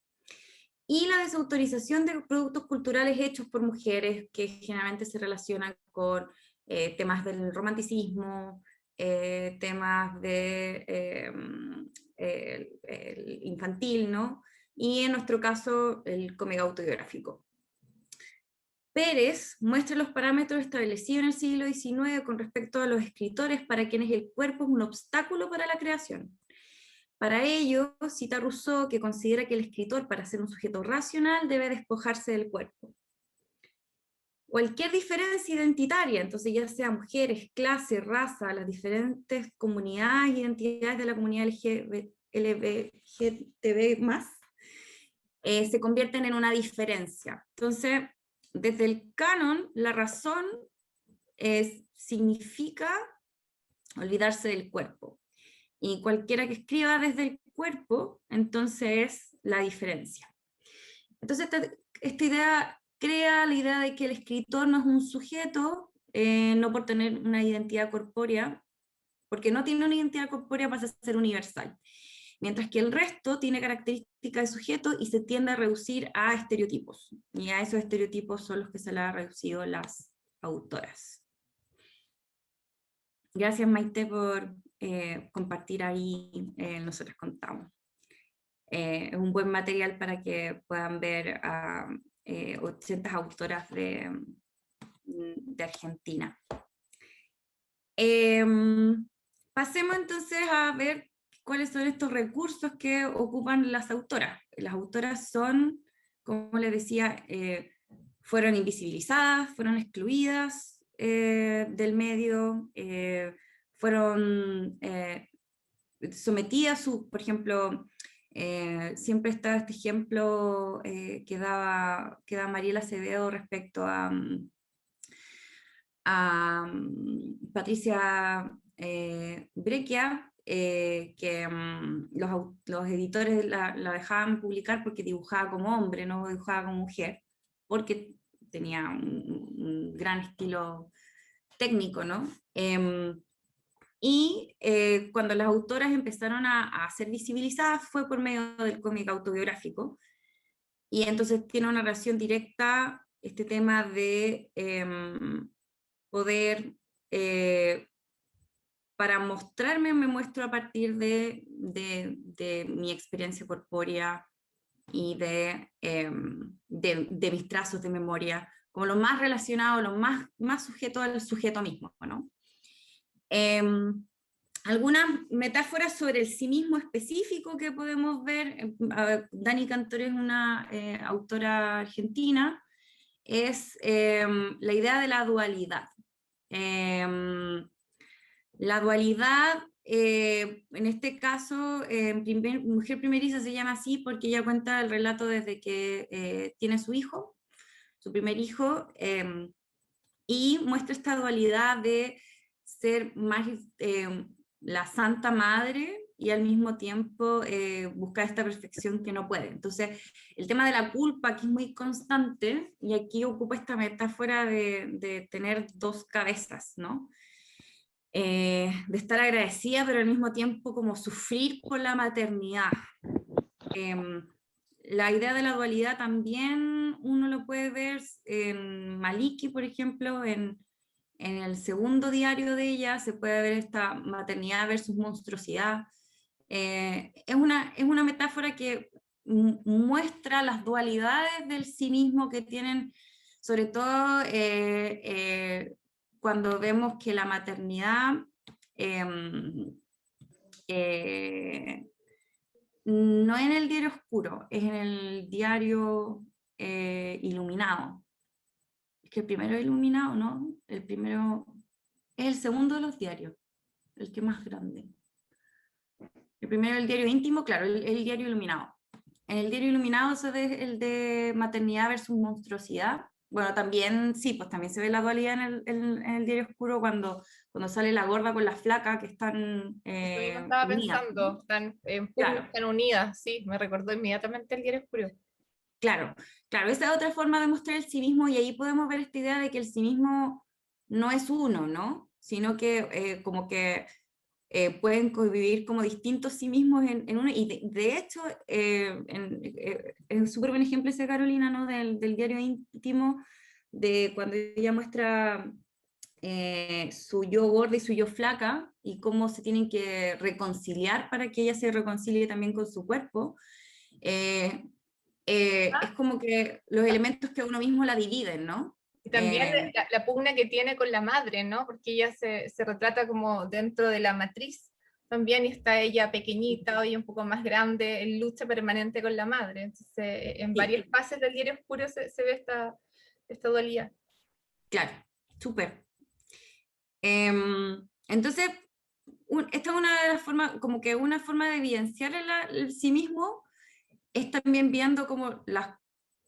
y la desautorización de productos culturales hechos por mujeres, que generalmente se relacionan con temas del romanticismo, temas el infantil, ¿no? Y en nuestro caso, el cómic autobiográfico. Pérez muestra los parámetros establecidos en el siglo XIX con respecto a los escritores para quienes el cuerpo es un obstáculo para la creación. Para ello, cita a Rousseau, que considera que el escritor, para ser un sujeto racional, debe despojarse del cuerpo. Cualquier diferencia identitaria, entonces ya sea mujeres, clase, raza, las diferentes comunidades e identidades de la comunidad LGTB+, se convierten en una diferencia. Entonces, desde el canon, la razón significa olvidarse del cuerpo. Y cualquiera que escriba desde el cuerpo, entonces es la diferencia. Entonces esta idea crea la idea de que el escritor no es un sujeto, no por tener una identidad corpórea, porque no tiene una identidad corpórea pasa a ser universal, mientras que el resto tiene características de sujeto y se tiende a reducir a estereotipos, y a esos estereotipos son los que se le han reducido las autoras. Gracias, Maite, por compartir ahí Nosotras Contamos. Es un buen material para que puedan ver a 80 autoras de Argentina. Pasemos entonces a ver cuáles son estos recursos que ocupan las autoras. Las autoras son, como les decía, fueron invisibilizadas, fueron excluidas del medio, fueron sometidas, por ejemplo, siempre está este ejemplo que da Mariela Acevedo respecto a Patricia Breccia, que los editores la dejaban publicar porque dibujaba como hombre, no dibujaba como mujer, porque tenía un gran estilo técnico, ¿no? Y cuando las autoras empezaron a ser visibilizadas fue por medio del cómic autobiográfico, y entonces tiene una relación directa este tema de poder, para mostrarme, me muestro a partir de mi experiencia corpórea y de mis trazos de memoria, como lo más relacionado, lo más sujeto al sujeto mismo, ¿no? Algunas metáforas sobre el sí mismo específico que podemos ver. Dani Cantor es una autora argentina, es la idea de la dualidad. La dualidad, en este caso, Mujer Primeriza se llama así porque ella cuenta el relato desde que tiene su hijo, su primer hijo, y muestra esta dualidad de ser más la santa madre y al mismo tiempo buscar esta perfección que no puede. Entonces, el tema de la culpa que es muy constante, y aquí ocupa esta metáfora de tener dos cabezas, ¿no? De estar agradecida, pero al mismo tiempo como sufrir por la maternidad. La idea de la dualidad también uno lo puede ver en Maliki, por ejemplo, en el segundo diario de ella se puede ver esta maternidad versus monstruosidad. Es una metáfora que muestra las dualidades del sí mismo que tienen, sobre todo cuando vemos que la maternidad no en el diario oscuro, es en el diario iluminado. Es que el primero es iluminado, ¿no? El primero es el segundo de los diarios, el que más grande. El primero es el diario íntimo, claro, el diario iluminado. En el diario iluminado se ve el de maternidad versus monstruosidad. Bueno, también, sí, pues también se ve la dualidad en el diario oscuro cuando sale la gorda con la flaca que están Yo estaba unidas, pensando, ¿no? están en pugna, Claro. están unidas, sí, me recordó inmediatamente el diario oscuro. Claro, claro, esa es otra forma de mostrar el cinismo, y ahí podemos ver esta idea de que el cinismo no es uno, ¿no? Sino que como que pueden convivir como distintos sí mismos en uno, y de hecho es un súper buen ejemplo ese, Carolina, ¿no? Del diario íntimo, de cuando ella muestra su yo gorda y su yo flaca, y cómo se tienen que reconciliar para que ella se reconcilie también con su cuerpo. Es como que los elementos que uno mismo la dividen, ¿no? Y también la pugna que tiene con la madre, ¿no? Porque ella se retrata como dentro de la matriz. También está ella pequeñita, hoy un poco más grande, en lucha permanente con la madre. Entonces, en varias fases del diario oscuro se ve esta dualidad. Claro, súper. Entonces, esta es una de las formas, como que una forma de evidenciar el sí mismo, es también viendo como las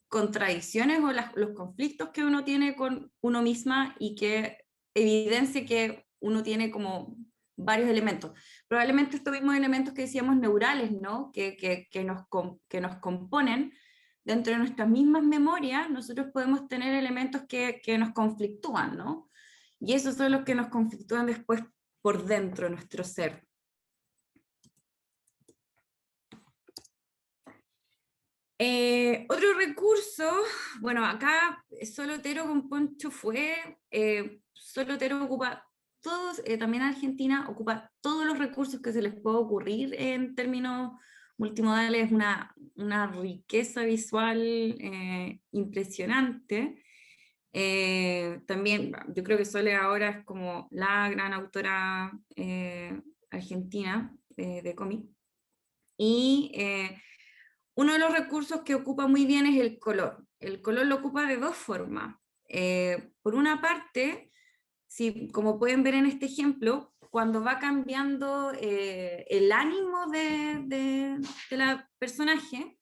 contradicciones o los conflictos que uno tiene con uno misma, y que evidencie que uno tiene como varios elementos. Probablemente estos mismos elementos que decíamos neurales, ¿no? Que nos componen, dentro de nuestras mismas memorias, nosotros podemos tener elementos que nos conflictúan, ¿no? Y esos son los que nos conflictúan después por dentro de nuestro ser. Otro recurso, bueno, acá Solotero con Poncho fue, Solotero ocupa todos, también Argentina ocupa todos los recursos que se les puede ocurrir en términos multimodales, una riqueza visual impresionante. También yo creo que Sole ahora es como la gran autora argentina de cómic. Y uno de los recursos que ocupa muy bien es el color. El color lo ocupa de dos formas. Por una parte, como pueden ver en este ejemplo, cuando va cambiando el ánimo de la personaje,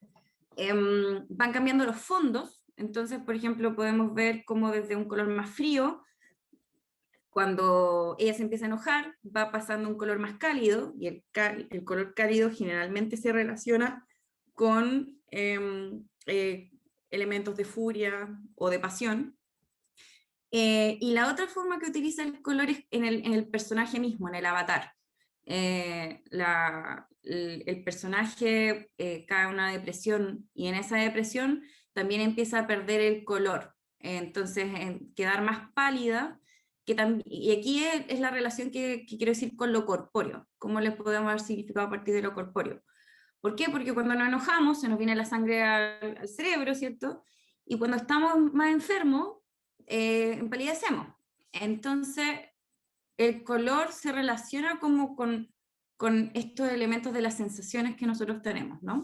van cambiando los fondos. Entonces, por ejemplo, podemos ver cómo desde un color más frío cuando ella se empieza a enojar, va pasando a un color más cálido, y el color cálido generalmente se relaciona con elementos de furia o de pasión. Y la otra forma que utiliza el color es en el personaje mismo, en el avatar. El personaje cae en una depresión, y en esa depresión también empieza a perder el color, entonces quedar más pálida, y aquí es la relación que quiero decir con lo corpóreo, cómo le podemos dar significado a partir de lo corpóreo. ¿Por qué? Porque cuando nos enojamos se nos viene la sangre al cerebro, ¿cierto? Y cuando estamos más enfermos, empalidecemos. Entonces, el color se relaciona como con estos elementos de las sensaciones que nosotros tenemos, ¿no?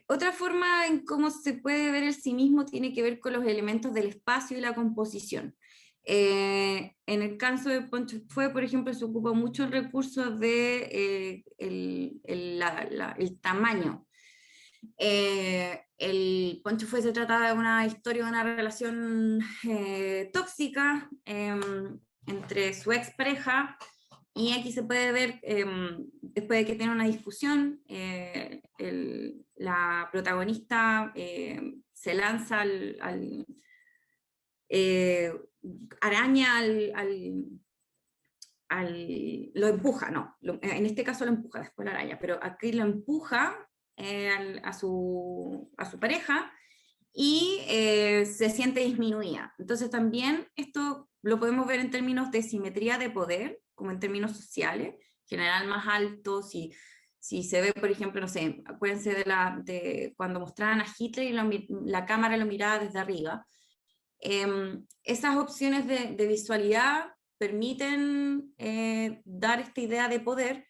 Otra forma en cómo se puede ver el sí mismo tiene que ver con los elementos del espacio y la composición. En el caso de Poncho Fue, por ejemplo, se ocupa mucho el recurso de el tamaño. El Poncho Fue se trata de una historia de una relación tóxica entre su expareja, y aquí se puede ver, después de que tiene una discusión, la protagonista se lanza araña lo empuja, no, en este caso lo empuja, después la araña, pero aquí lo empuja a su pareja, y se siente disminuida. Entonces también esto lo podemos ver en términos de simetría de poder, como en términos sociales, general más alto, si se ve, por ejemplo, no sé, acuérdense de cuando mostraban a Hitler y la cámara lo miraba desde arriba. Esas opciones de visualidad permiten dar esta idea de poder,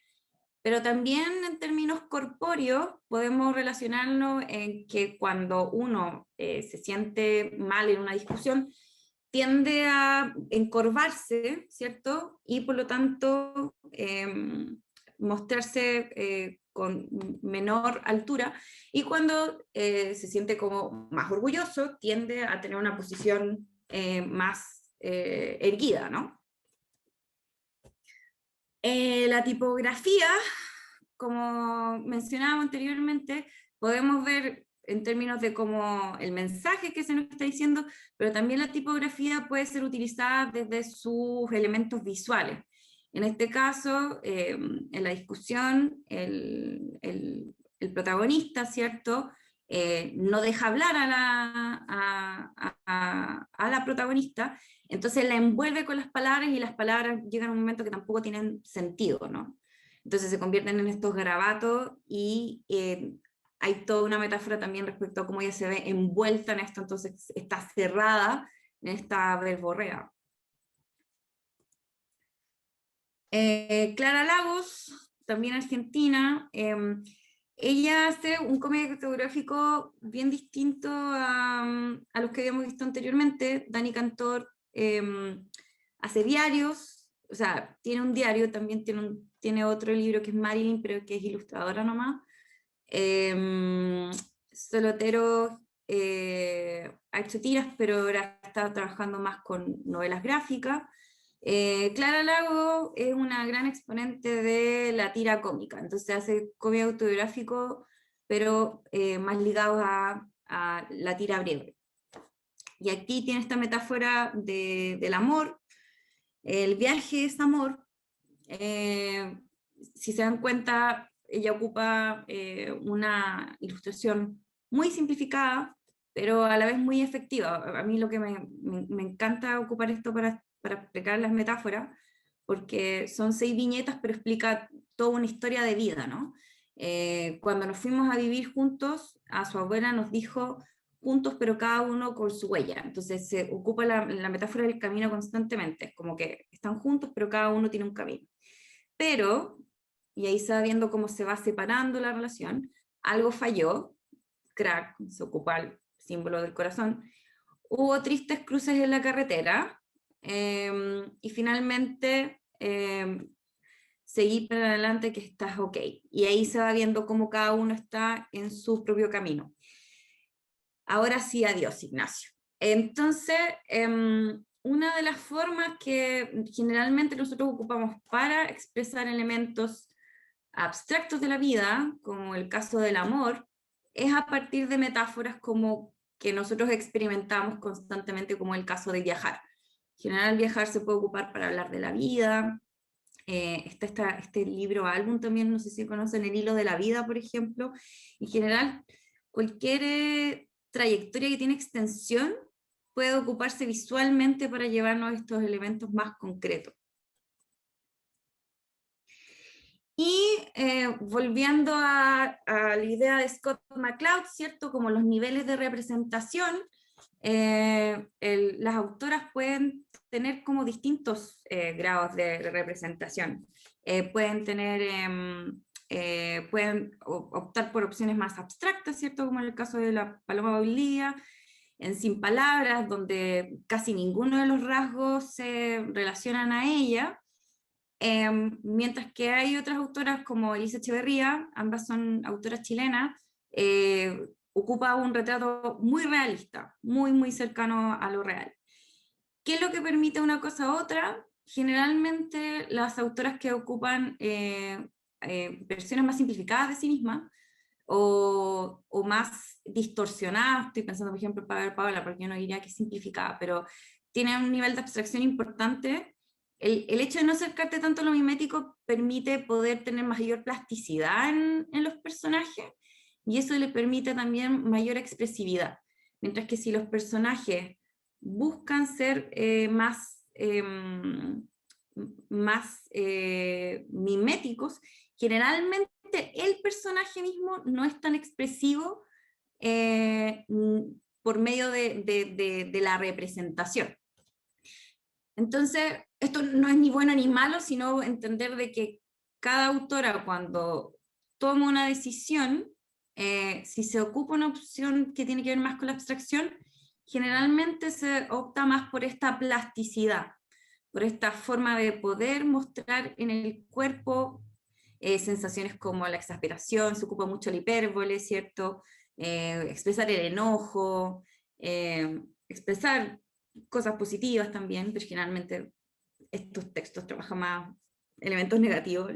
pero también en términos corpóreos podemos relacionarlo en que cuando uno se siente mal en una discusión, tiende a encorvarse, ¿cierto? Y por lo tanto mostrarse con menor altura, y cuando se siente como más orgulloso, tiende a tener una posición más erguida, ¿no? La tipografía, como mencionaba anteriormente, podemos ver en términos de como el mensaje que se nos está diciendo, pero también la tipografía puede ser utilizada desde sus elementos visuales. En este caso, en la discusión, el protagonista, ¿cierto?, no deja hablar a la protagonista, entonces la envuelve con las palabras, y las palabras llegan a un momento que tampoco tienen sentido, ¿no? Entonces se convierten en estos garabatos, y hay toda una metáfora también respecto a cómo ella se ve envuelta en esto, entonces está cerrada en esta verborrea. Clara Lagos, también argentina, ella hace un cómic fotográfico bien distinto a los que habíamos visto anteriormente. Dani Cantor hace diarios, o sea, tiene un diario, también tiene otro libro que es Marilyn, pero que es ilustradora nomás. Solotero ha hecho tiras, pero ahora está trabajando más con novelas gráficas. Clara Lago es una gran exponente de la tira cómica, entonces hace cómic autobiográfico, pero más ligados a la tira breve. Y aquí tiene esta metáfora del amor. El viaje es amor. Si se dan cuenta, ella ocupa una ilustración muy simplificada, pero a la vez muy efectiva. A mí lo que me encanta ocupar esto para explicar las metáforas, porque son 6 viñetas, pero explica toda una historia de vida, ¿no? Cuando nos fuimos a vivir juntos, a su abuela nos dijo, juntos pero cada uno con su huella. Entonces se ocupa la metáfora del camino constantemente, es como que están juntos pero cada uno tiene un camino. Pero, y ahí se va viendo cómo se va separando la relación, algo falló, crack, se ocupa el símbolo del corazón, hubo tristes cruces en la carretera, y finalmente seguí para adelante que estás ok. Y ahí se va viendo cómo cada uno está en su propio camino. Ahora sí, adiós, Ignacio. Entonces, una de las formas que generalmente nosotros ocupamos para expresar elementos abstractos de la vida, como el caso del amor, es a partir de metáforas como que nosotros experimentamos constantemente, como el caso de viajar. En general, viajar se puede ocupar para hablar de la vida. Está este libro álbum también, no sé si conocen El hilo de la vida, por ejemplo. En general, cualquier trayectoria que tiene extensión puede ocuparse visualmente para llevarnos a estos elementos más concretos. Y volviendo a la idea de Scott McCloud, ¿cierto? Como los niveles de representación, las autoras pueden tener como distintos grados de representación. Pueden optar por opciones más abstractas, ¿cierto? Como en el caso de la Paloma Bailía, en Sin Palabras, donde casi ninguno de los rasgos se relacionan a ella, mientras que hay otras autoras como Elisa Echeverría, ambas son autoras chilenas, ocupa un retrato muy realista, muy cercano a lo real. ¿Qué es lo que permite una cosa a otra? Generalmente las autoras que ocupan versiones más simplificadas de sí mismas, o más distorsionadas, estoy pensando por ejemplo en Paola, porque yo no diría que es simplificada, pero tiene un nivel de abstracción importante. El hecho de no acercarte tanto a lo mimético permite poder tener mayor plasticidad en los personajes, y eso le permite también mayor expresividad. Mientras que si los personajes buscan ser más miméticos, generalmente el personaje mismo no es tan expresivo por medio de la representación. Entonces, esto no es ni bueno ni malo, sino entender de que cada autora cuando toma una decisión, si se ocupa una opción que tiene que ver más con la abstracción, generalmente se opta más por esta plasticidad, por esta forma de poder mostrar en el cuerpo sensaciones como la exasperación, se ocupa mucho la hipérbole, ¿cierto? Expresar el enojo, expresar cosas positivas también, pero generalmente estos textos trabajan más elementos negativos.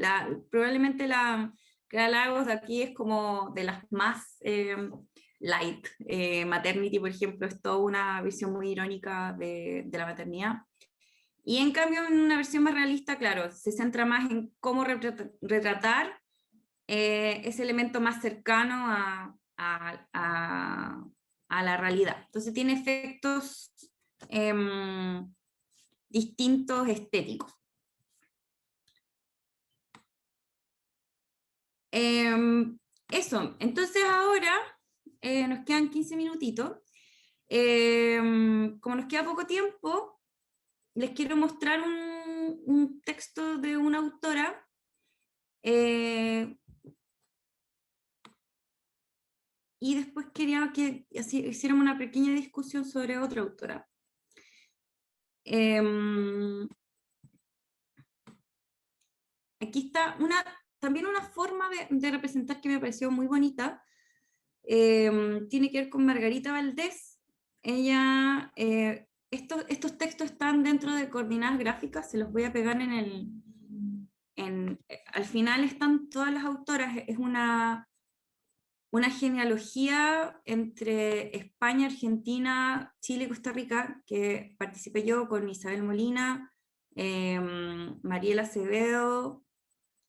Probablemente la Lagos de aquí es como de las más light. Maternity, por ejemplo, es toda una visión muy irónica de la maternidad. Y en cambio, en una versión más realista, claro, se centra más en cómo retratar ese elemento más cercano a la realidad. Entonces tiene efectos distintos estéticos. Eso, entonces ahora nos quedan 15 minutitos. Como nos queda poco tiempo, les quiero mostrar un texto de una autora y después quería que hiciéramos una pequeña discusión sobre otra autora. Aquí está también una forma de representar que me pareció muy bonita. Tiene que ver con Margarita Valdés. Ella, estos textos están dentro de coordenadas gráficas, se los voy a pegar al final están todas las autoras. Es una genealogía entre España, Argentina, Chile y Costa Rica, que participé yo con Isabel Molina, Mariela Acevedo,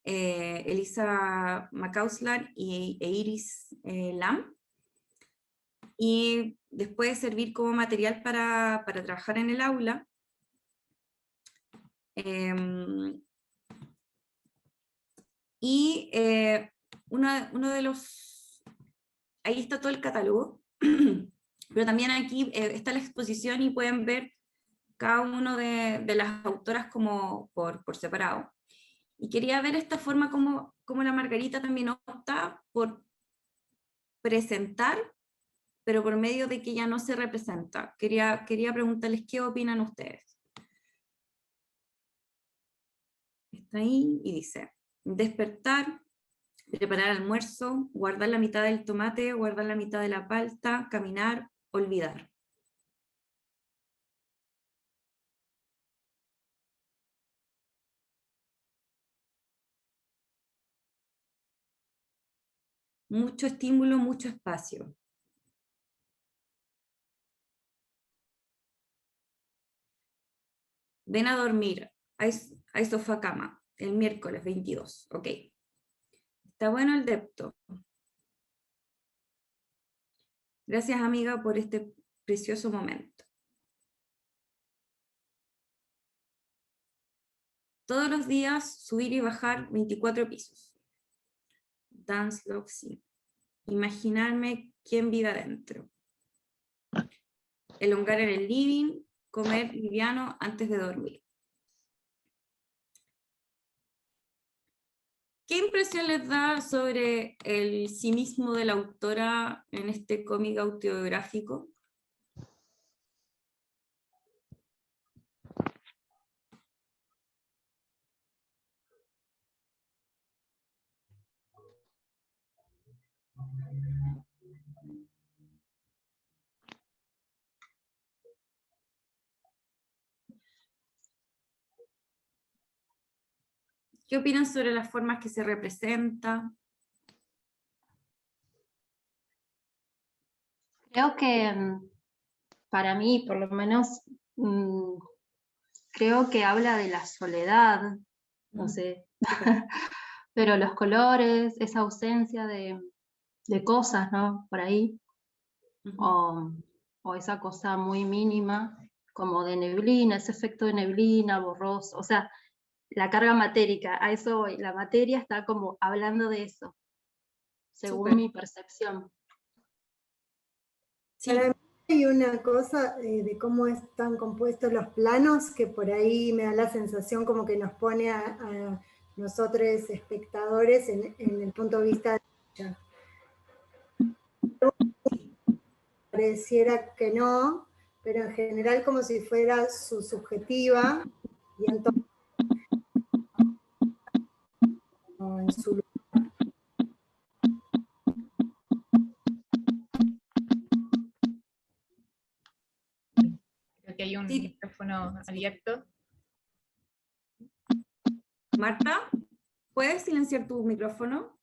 Elisa Macauslan e Iris Lam. Y después de servir como material para trabajar en el aula, uno de los... Ahí está todo el catálogo, pero también aquí está la exposición y pueden ver cada uno de las autoras como por separado. Y quería ver esta forma como la Margarita también opta por presentar, pero por medio de que ella no se representa. Quería preguntarles qué opinan ustedes. Está ahí y dice: despertar, preparar almuerzo, guardar la mitad del tomate, guardar la mitad de la palta, caminar, olvidar. mucho estímulo, mucho espacio. Ven a dormir, hay sofá cama, el miércoles 22, ok. Está bueno el depto. Gracias, amiga, por este precioso momento. Todos los días subir y bajar 24 pisos. Dance Love sí. Imaginarme quién vive adentro. Elongar en el living, comer liviano antes de dormir. ¿Qué impresión les da sobre el cinismo de la autora en este cómic autobiográfico? ¿Qué opinan sobre las formas que se representa? Creo que para mí, por lo menos, creo que habla de la soledad, no sé, pero los colores, esa ausencia de cosas, ¿no? Por ahí, o esa cosa muy mínima, como de neblina, ese efecto de neblina, borroso, o sea, la carga matérica, a eso voy, la materia está como hablando de eso, según mi percepción. Sí. Para mí hay una cosa de cómo están compuestos los planos que por ahí me da la sensación como que nos pone a nosotros espectadores en el punto de vista de ella. Pareciera que no, pero en general como si fuera su subjetiva y entonces en su lugar. Creo que hay un micrófono abierto. Marta, ¿puedes silenciar tu micrófono?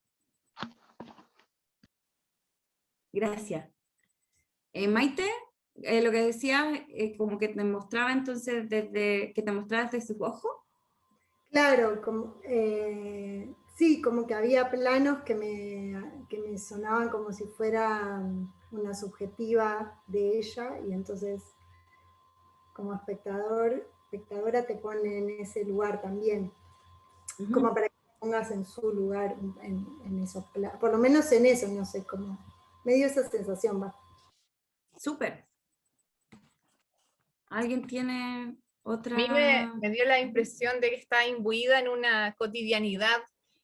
Gracias. Maite, lo que decías, como que te mostraba entonces desde que te mostrabas desde sus ojos. Claro, como, sí, como que había planos que me sonaban como si fuera una subjetiva de ella, y entonces como espectadora te pone en ese lugar también, como para que te pongas en su lugar, en esos planos, por lo menos en eso, no sé, como me dio esa sensación. Va. Súper. ¿Alguien tiene otra? A mí me dio la impresión de que está imbuida en una cotidianidad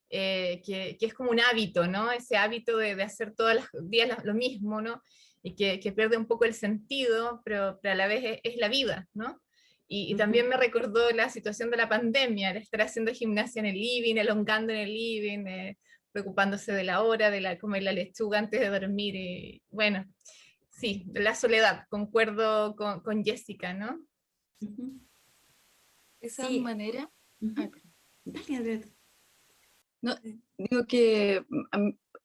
que es como un hábito, ¿no? Ese hábito de hacer todos los días lo mismo, ¿no? Y que pierde un poco el sentido, pero a la vez es la vida, ¿no? Y también me recordó la situación de la pandemia, el estar haciendo gimnasia en el living, elongando en el living, preocupándose de la hora, de comer la lechuga antes de dormir. Y, bueno, sí, la soledad, concuerdo con Jessica, ¿no? Esa Sí. manera. Dale, Adriana. No, digo que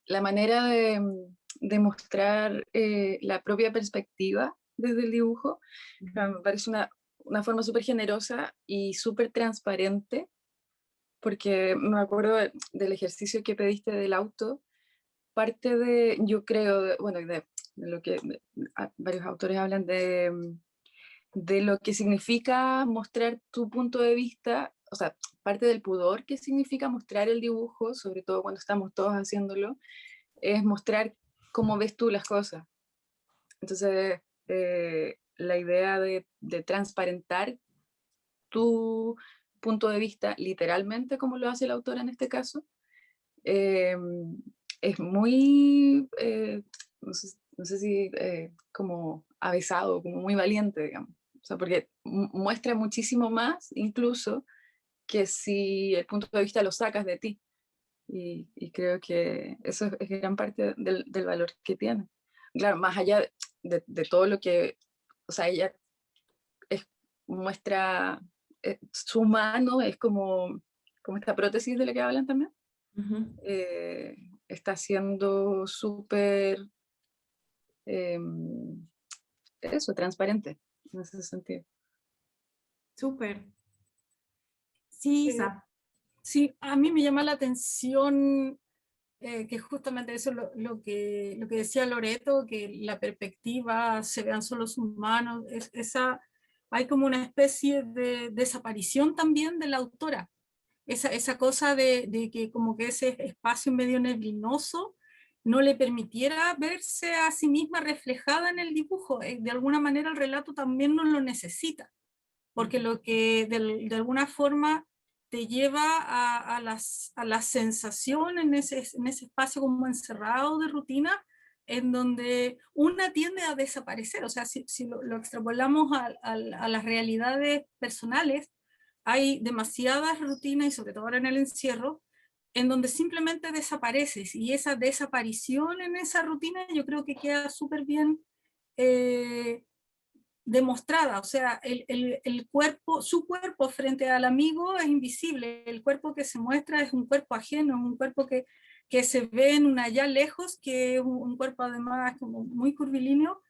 la manera de mostrar la propia perspectiva desde el dibujo me parece una forma súper generosa y súper transparente, porque me acuerdo del ejercicio que pediste del auto, parte de, yo creo, bueno, de lo que varios autores hablan de lo que significa mostrar tu punto de vista, o sea, parte del pudor que significa mostrar el dibujo, sobre todo cuando estamos todos haciéndolo, es mostrar cómo ves tú las cosas. Entonces, la idea de transparentar tu punto de vista, literalmente como lo hace el autor en este caso, es muy, no sé si como avisado, como muy valiente, digamos. O sea, porque muestra muchísimo más, incluso, que si el punto de vista lo sacas de ti. Y creo que eso es gran parte del valor que tiene. Claro, más allá de todo lo que, o sea, ella muestra su mano, es como esta prótesis de la que hablan también. está siendo súper, eso, transparente en ese sentido. Súper. Sí, Isa. Sí, a mí me llama la atención que justamente eso lo que decía Loreto, que la perspectiva se vean solo sus manos, hay como una especie de desaparición también de la autora. Esa cosa de que como que ese espacio medio neblinoso no le permitiera verse a sí misma reflejada en el dibujo. De alguna manera el relato también no lo necesita, porque lo que de alguna forma te lleva a la sensación en ese espacio como encerrado de rutina, en donde una tiende a desaparecer. O sea, si lo extrapolamos a las realidades personales, hay demasiadas rutinas, y sobre todo ahora en el encierro, en donde simplemente desapareces, y esa desaparición en esa rutina yo creo que queda súper bien demostrada. O sea, el cuerpo, su cuerpo frente al amigo es invisible, el cuerpo que se muestra es un cuerpo ajeno, es un cuerpo que se ve en un allá lejos, que es un cuerpo además como muy curvilíneo,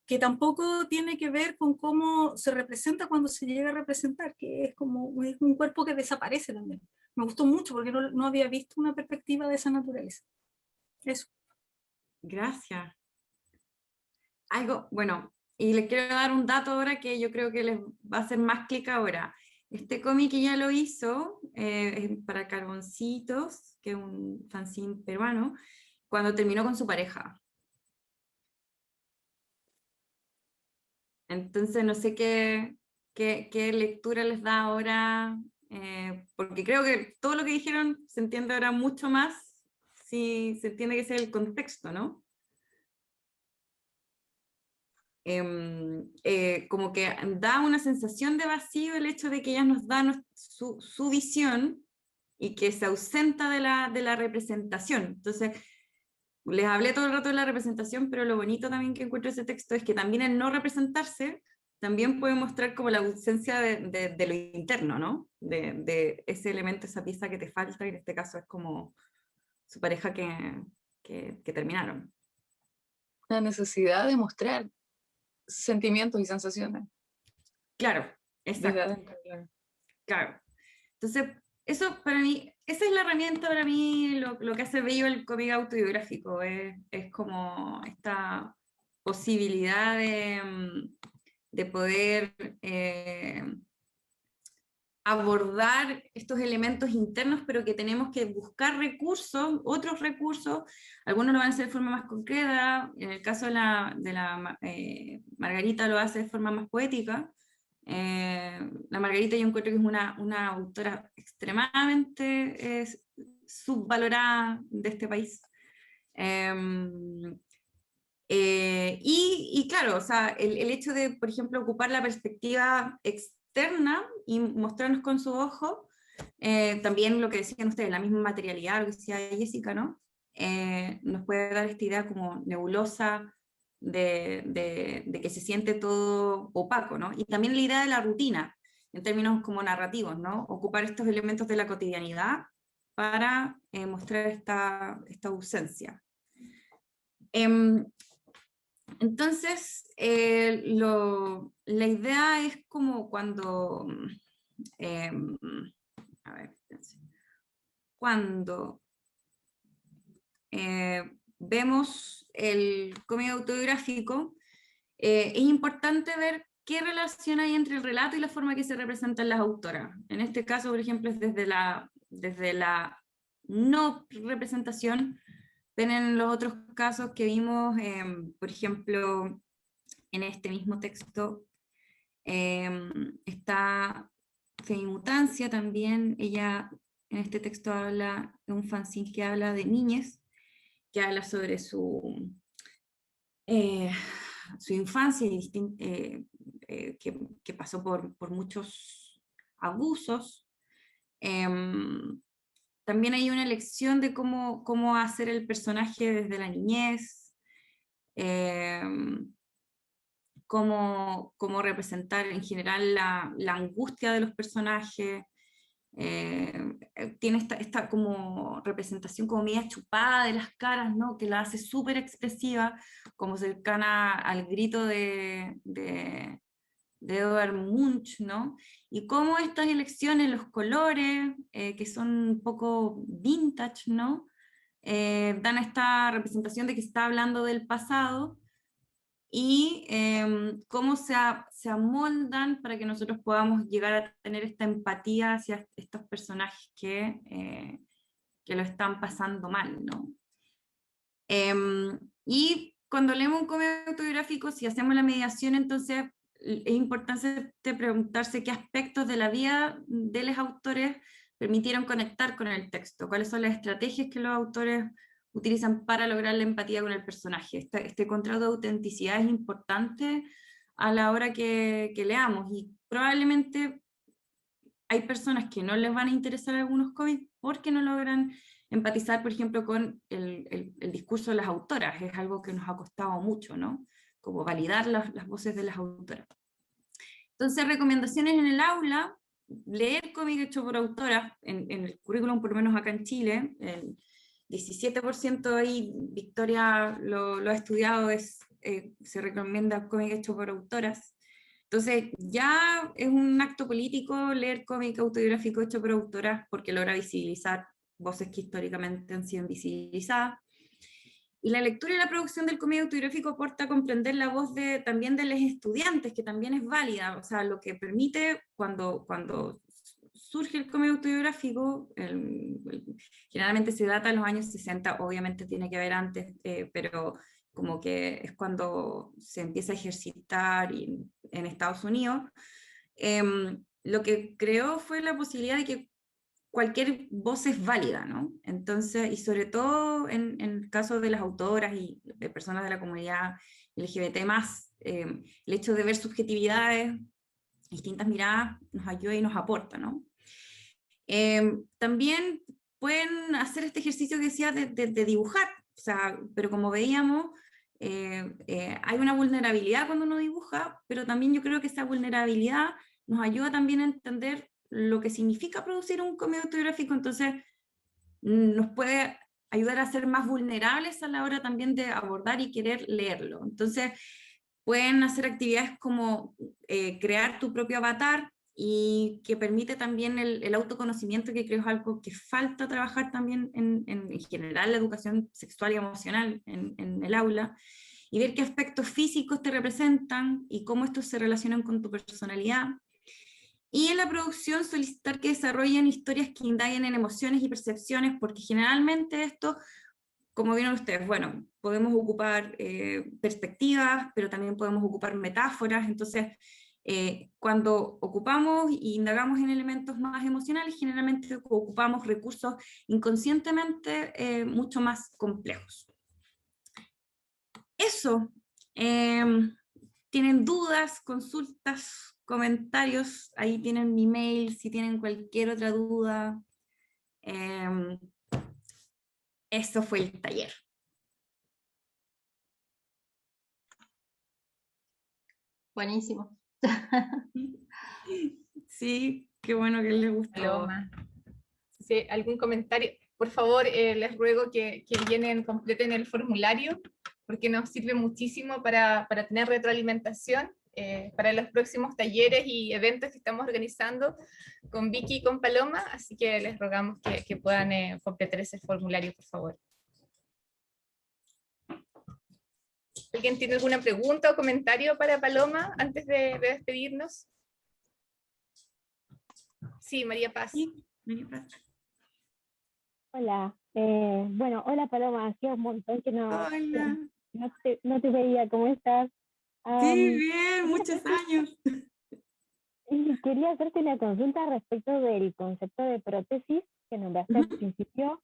que tampoco tiene que ver con cómo se representa cuando se llega a representar, que es como es un cuerpo que desaparece también. Me gustó mucho porque no había visto una perspectiva de esa naturaleza. Eso. Gracias. Algo, bueno, y les quiero dar un dato ahora que yo creo que les va a hacer más clic ahora. Este cómic ya lo hizo es para Carboncitos, que es un fanzine peruano, cuando terminó con su pareja. Entonces no sé qué lectura les da ahora, porque creo que todo lo que dijeron se entiende ahora mucho más si se entiende que ese es el contexto, ¿no? Como que da una sensación de vacío el hecho de que ellas nos dan su visión y que se ausenta de la representación. Entonces, les hablé todo el rato de la representación, pero lo bonito también que encuentro ese texto es que también el no representarse también puede mostrar como la ausencia de lo interno, ¿no? De ese elemento, esa pieza que te falta, y en este caso es como su pareja que terminaron. La necesidad de mostrar sentimientos y sensaciones. Claro, exacto. Adentro, claro. Claro. Entonces, eso para mí, esa es la herramienta para mí, lo que hace bello el cómic autobiográfico, es como esta posibilidad de poder abordar estos elementos internos, pero que tenemos que buscar recursos, otros recursos, algunos lo van a hacer de forma más concreta, en el caso de la Margarita lo hace de forma más poética. La Margarita yo encuentro que es una autora extremadamente subvalorada de este país. Y claro, o sea, el hecho de, por ejemplo, ocupar la perspectiva externa y mostrarnos con su ojo, también lo que decían ustedes, la misma materialidad, lo que decía Jessica, ¿no? Nos puede dar esta idea como nebulosa de que se siente todo opaco, ¿no? Y también la idea de la rutina, en términos como narrativos, ¿no? Ocupar estos elementos de la cotidianidad para mostrar esta ausencia. Entonces, la idea es como cuando, a ver, cuando vemos el cómic autobiográfico, es importante ver qué relación hay entre el relato y la forma que se representan las autoras. En este caso, por ejemplo, es desde la no representación. Ven en los otros casos que vimos, por ejemplo, en este mismo texto, está Femimutancia también. Ella en este texto habla de un fanzine que habla de niñez, que habla sobre su infancia y que pasó por muchos abusos. También hay una lección de cómo hacer el personaje desde la niñez, cómo representar en general la angustia de los personajes. tiene esta como representación como media chupada de las caras, ¿no? Que la hace súper expresiva, como cercana al grito de Edvard Munch, ¿no? Y cómo estas elecciones, los colores, que son un poco vintage, ¿no? Dan esta representación de que se está hablando del pasado, y cómo se amoldan para que nosotros podamos llegar a tener esta empatía hacia estos personajes que lo están pasando mal, ¿no? Y cuando leemos un cómic autobiográfico, si hacemos la mediación, entonces es importante preguntarse qué aspectos de la vida de los autores permitieron conectar con el texto, cuáles son las estrategias que los autores utilizan para lograr la empatía con el personaje. Este contrato de autenticidad es importante a la hora que leamos, y probablemente hay personas que no les van a interesar algunos cómics porque no logran empatizar, por ejemplo, con el discurso de las autoras. Es algo que nos ha costado mucho, ¿no? Como validar las voces de las autoras. Entonces, recomendaciones en el aula: leer cómic hecho por autoras. En el currículum, por lo menos acá en Chile, el 17% ahí, Victoria lo ha estudiado, se recomienda cómic hecho por autoras. Entonces ya es un acto político leer cómic autobiográfico hecho por autoras, porque logra visibilizar voces que históricamente han sido invisibilizadas. Y la lectura y la producción del cómic autobiográfico aporta a comprender la voz también de los estudiantes, que también es válida. O sea, lo que permite cuando surge el cómic autobiográfico, generalmente se data en los años 60, obviamente tiene que haber antes, pero como que es cuando se empieza a ejercitar en Estados Unidos. Lo que creó fue la posibilidad de que cualquier voz es válida, ¿no? Entonces, y sobre todo en el caso de las autoras y de personas de la comunidad LGBT+, el hecho de ver subjetividades, distintas miradas, nos ayuda y nos aporta, ¿no? También pueden hacer este ejercicio que decía de dibujar, o sea, pero como veíamos, hay una vulnerabilidad cuando uno dibuja, pero también yo creo que esa vulnerabilidad nos ayuda también a entender lo que significa producir un cómic autobiográfico. Entonces nos puede ayudar a ser más vulnerables a la hora también de abordar y querer leerlo. Entonces pueden hacer actividades como crear tu propio avatar, y que permite también el autoconocimiento, que creo es algo que falta trabajar también en general la educación sexual y emocional en el aula, y ver qué aspectos físicos te representan y cómo estos se relacionan con tu personalidad. Y en la producción, solicitar que desarrollen historias que indaguen en emociones y percepciones, porque generalmente esto, como vieron ustedes, bueno, podemos ocupar perspectivas, pero también podemos ocupar metáforas. Entonces, cuando ocupamos e indagamos en elementos más emocionales, generalmente ocupamos recursos inconscientemente mucho más complejos. Eso. ¿Tienen dudas, consultas, comentarios? Ahí tienen mi mail si tienen cualquier otra duda. Eso fue el taller. Buenísimo. Sí, qué bueno que les gustó. Paloma. Sí, ¿algún comentario? Por favor, les ruego que completen el formulario, porque nos sirve muchísimo para tener retroalimentación para los próximos talleres y eventos que estamos organizando con Vicky y con Paloma, así que les rogamos que puedan completar ese formulario, por favor. ¿Alguien tiene alguna pregunta o comentario para Paloma antes de despedirnos? Sí, María Paz. Sí, María Paz. Hola, bueno, hola Paloma, hacía un montón que no te veía, ¿cómo estás? Sí, bien, muchos años. Quería hacerte una consulta respecto del concepto de prótesis que nombraste al principio.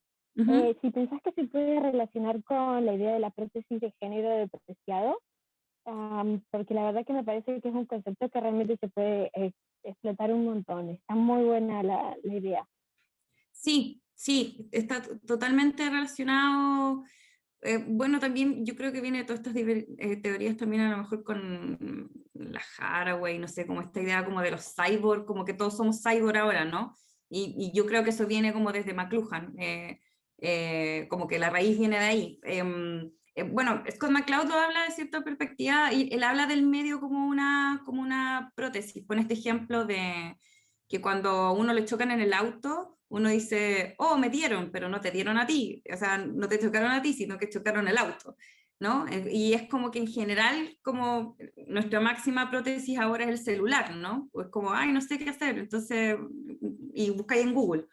Si pensás que se puede relacionar con la idea de la prótesis de género despreciado, porque la verdad que me parece que es un concepto que realmente se puede explotar un montón. Está muy buena la idea. Sí, sí, está totalmente relacionado. Bueno, también yo creo que viene de todas estas teorías también a lo mejor con la Haraway, no sé, como esta idea como de los cyborg, como que todos somos cyborg ahora, ¿no? y yo creo que eso viene como desde McLuhan, como que la raíz viene de ahí. Bueno, Scott McCloud lo habla de cierta perspectiva, y él habla del medio como una prótesis. Pone este ejemplo de que cuando uno le chocan en el auto, uno dice, oh, me dieron, pero no te dieron a ti, o sea, no te chocaron a ti, sino que chocaron el auto, ¿no? Y es como que en general, como nuestra máxima prótesis ahora es el celular, ¿no? Pues como, ay, no sé qué hacer, entonces, y buscáis en Google.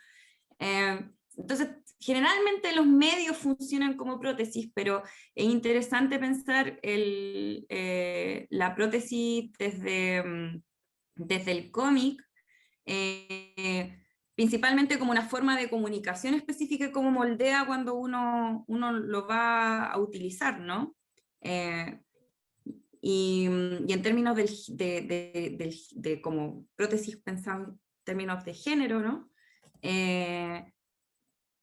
Entonces, generalmente los medios funcionan como prótesis, pero es interesante pensar la prótesis desde el cómic, principalmente como una forma de comunicación específica, como moldea cuando uno lo va a utilizar, ¿no? Y en términos de como prótesis pensado en términos de género, ¿no?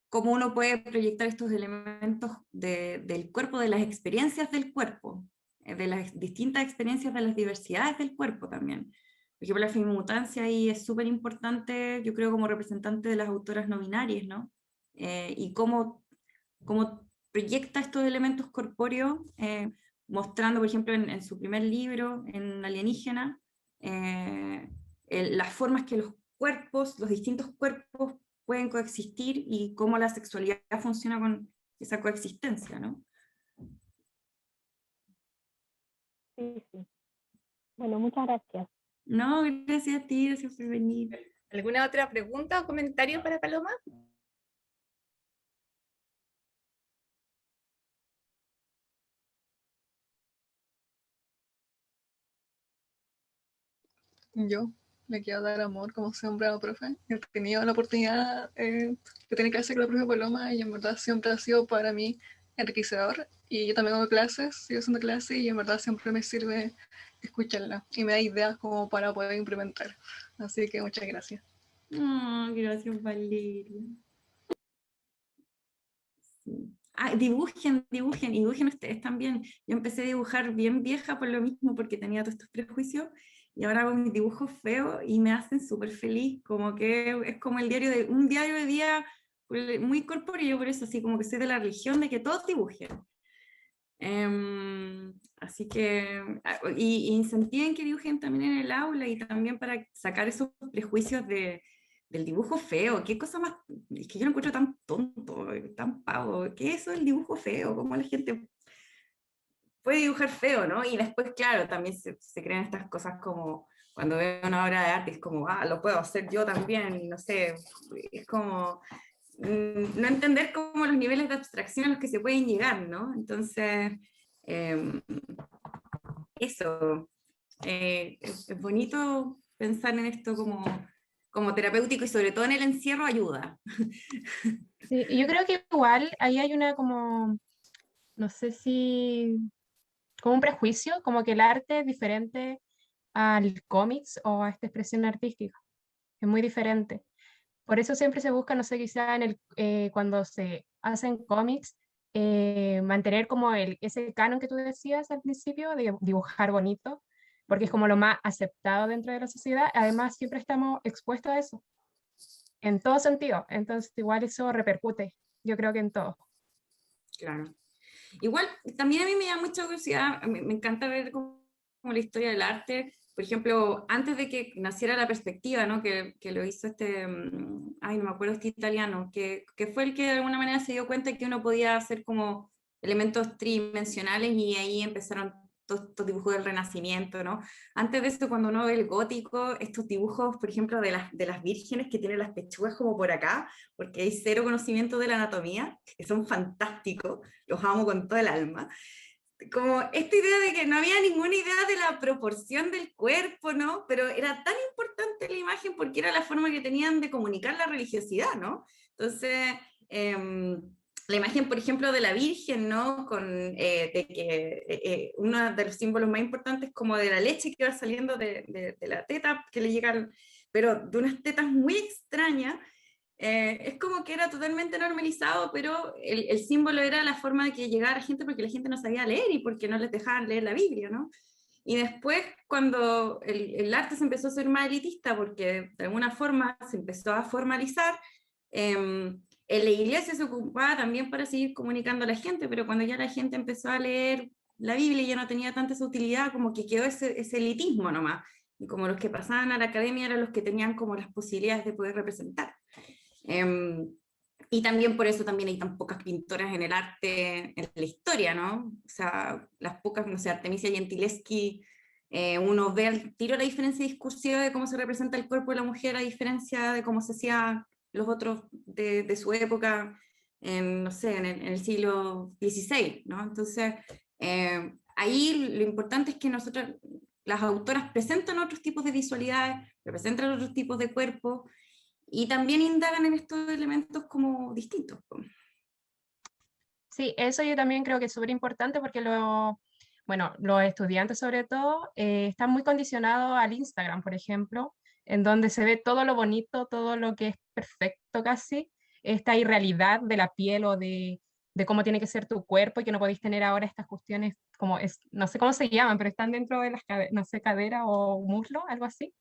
Cómo uno puede proyectar estos elementos del cuerpo, de las experiencias del cuerpo, de las distintas experiencias de las diversidades del cuerpo también. Por ejemplo, la femimutancia ahí es súper importante, yo creo, como representante de las autoras no binarias, ¿no? Y cómo proyecta estos elementos corpóreos, mostrando, por ejemplo, en su primer libro, en Alienígena, las formas que los cuerpos, los distintos cuerpos pueden coexistir y cómo la sexualidad funciona con esa coexistencia, ¿no? Sí, sí. Bueno, muchas gracias. No, gracias a ti, gracias por venir. ¿Alguna otra pregunta o comentario para Paloma? Yo le quiero dar amor como siempre a la profe. He tenido la oportunidad de tener clase con la profe Paloma y en verdad siempre ha sido para mí enriquecedor. Y yo también hago clases, sigo haciendo clases y en verdad siempre me sirve escucharla y me da ideas como para poder implementar. Así que muchas gracias. Gracias, Valeria. Sí. Ah, dibujen ustedes también. Yo empecé a dibujar bien vieja por lo mismo, porque tenía todos estos prejuicios, y ahora hago mis dibujos feos y me hacen súper feliz, como que es como un diario de día muy corpóreo, por eso así como que soy de la religión de que todos dibujen. Así que, y incentiven que dibujen también en el aula, y también para sacar esos prejuicios del dibujo feo. Qué cosa más, es que yo lo encuentro tan tonto, tan pavo. ¿Qué es eso del dibujo feo? ¿Cómo la gente puede dibujar feo, no? Y después, claro, también se crean estas cosas como cuando veo una obra de arte, es como, lo puedo hacer yo también, no sé, es como no entender como los niveles de abstracción a los que se pueden llegar, ¿no? Entonces, eso, es bonito pensar en esto como terapéutico, y sobre todo en el encierro ayuda. Sí, y yo creo que igual ahí hay una como, no sé si, como un prejuicio, como que el arte es diferente al cómics o a esta expresión artística, es muy diferente. Por eso siempre se busca, no sé, quizá cuando se hacen cómics, mantener como ese canon que tú decías al principio, de dibujar bonito, porque es como lo más aceptado dentro de la sociedad. Además, siempre estamos expuestos a eso, en todo sentido. Entonces, igual eso repercute, yo creo que en todo. Claro. Igual, también a mí me da mucha curiosidad, me encanta ver como la historia del arte. Por ejemplo, antes de que naciera la perspectiva, ¿no? que lo hizo no me acuerdo, este italiano, que fue el que de alguna manera se dio cuenta que uno podía hacer como elementos tridimensionales, y ahí empezaron todos estos dibujos del Renacimiento, ¿no? Antes de eso, cuando uno ve el gótico, estos dibujos, por ejemplo, de las vírgenes que tienen las pechugas como por acá, porque hay cero conocimiento de la anatomía, que son fantásticos, los amo con todo el alma. Como esta idea de que no había ninguna idea de la proporción del cuerpo, ¿no? Pero era tan importante la imagen porque era la forma que tenían de comunicar la religiosidad, ¿no? Entonces, la imagen, por ejemplo, de la Virgen, ¿no? De que uno de los símbolos más importantes, como de la leche que va saliendo de la teta, que le llegan, pero de unas tetas muy extrañas. Es como que era totalmente normalizado, pero el símbolo era la forma de que llegara la gente, porque la gente no sabía leer y porque no les dejaban leer la Biblia, ¿no? Y después, cuando el arte se empezó a ser más elitista, porque de alguna forma se empezó a formalizar, en la iglesia se ocupaba también para seguir comunicando a la gente, pero cuando ya la gente empezó a leer la Biblia ya no tenía tanta esa utilidad, como que quedó ese elitismo nomás, y como los que pasaban a la academia eran los que tenían como las posibilidades de poder representar. Y también por eso también hay tan pocas pintoras en el arte, en la historia, ¿no? O sea, las pocas, no sé, Artemisia Gentileschi, uno ve al tiro la diferencia discursiva de cómo se representa el cuerpo de la mujer a diferencia de cómo se hacía los otros de su época, no sé, en el siglo XVI, ¿no? Entonces, ahí lo importante es que nosotros, las autoras presentan otros tipos de visualidades, representan otros tipos de cuerpos, y también indagan en estos elementos como distintos. Sí, eso yo también creo que es súper importante porque bueno, los estudiantes sobre todo están muy condicionados al Instagram, por ejemplo, en donde se ve todo lo bonito, todo lo que es perfecto casi, esta irrealidad de la piel o de cómo tiene que ser tu cuerpo y que no podéis tener ahora estas cuestiones como, no sé cómo se llaman, pero están dentro de las no sé, cadera o muslo, algo así.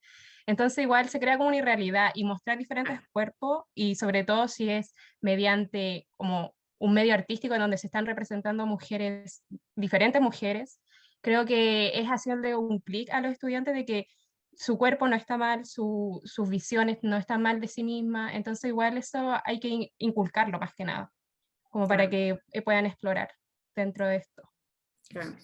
Entonces igual se crea como una irrealidad y mostrar diferentes cuerpos y sobre todo si es mediante como un medio artístico en donde se están representando mujeres, diferentes mujeres, creo que es hacerle un clic a los estudiantes de que su cuerpo no está mal, sus visiones no están mal de sí misma, entonces igual eso hay que inculcarlo más que nada, como para que puedan explorar dentro de esto. Claro.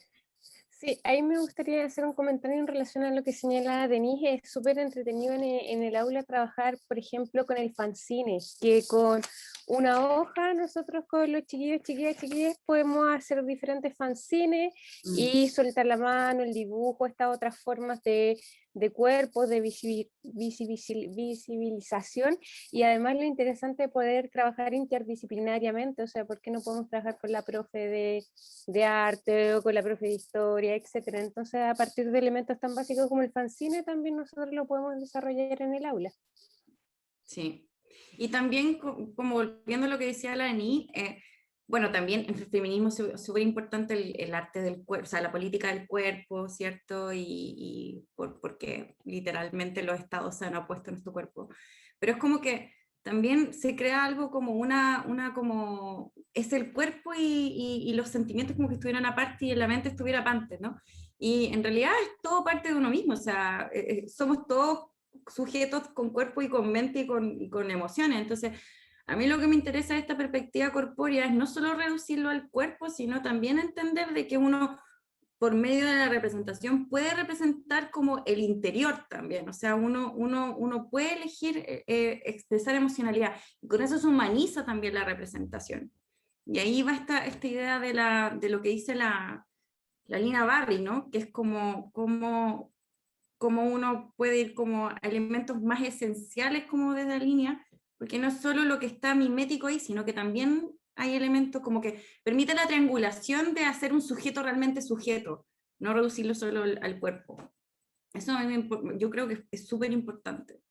Sí, ahí me gustaría hacer un comentario en relación a lo que señala Denise. Es súper entretenido en el aula trabajar, por ejemplo, con el fanzine, que con una hoja nosotros con los chiquillos, chiquillas, podemos hacer diferentes fanzines y soltar la mano, el dibujo, estas otras formas de cuerpo, de visibilización, y además lo interesante de poder trabajar interdisciplinariamente, o sea, ¿por qué no podemos trabajar con la profe de arte o con la profe de historia, etcétera? Entonces, a partir de elementos tan básicos como el fanzine, también nosotros lo podemos desarrollar en el aula. Sí, y también como volviendo a lo que decía la Ani, bueno, también en el feminismo es súper importante el arte del cuerpo, o sea, la política del cuerpo, ¿cierto? Y porque literalmente los estados se han opuesto a nuestro cuerpo. Pero es como que también se crea algo como como, es el cuerpo y los sentimientos como que estuvieran aparte y la mente estuviera aparte, ¿no? Y en realidad es todo parte de uno mismo, o sea, somos todos sujetos con cuerpo y con mente y con emociones. Entonces, a mí lo que me interesa de esta perspectiva corpórea es no solo reducirlo al cuerpo, sino también entender de que uno, por medio de la representación, puede representar como el interior también. O sea, uno puede elegir expresar emocionalidad, y con eso se humaniza también la representación. Y ahí va esta idea de lo que dice la Lina Barry, ¿no? Que es como uno puede ir como a elementos más esenciales como de la línea, porque no es solo lo que está mimético ahí, sino que también hay elementos como que permite la triangulación de hacer un sujeto realmente sujeto, no reducirlo solo al cuerpo. Eso a mí yo creo que es súper importante.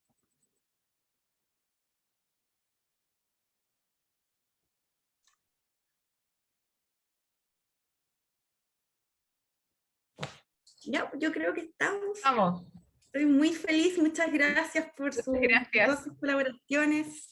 Ya, yo creo que estamos. Vamos. Estoy muy feliz, muchas gracias por todas sus colaboraciones.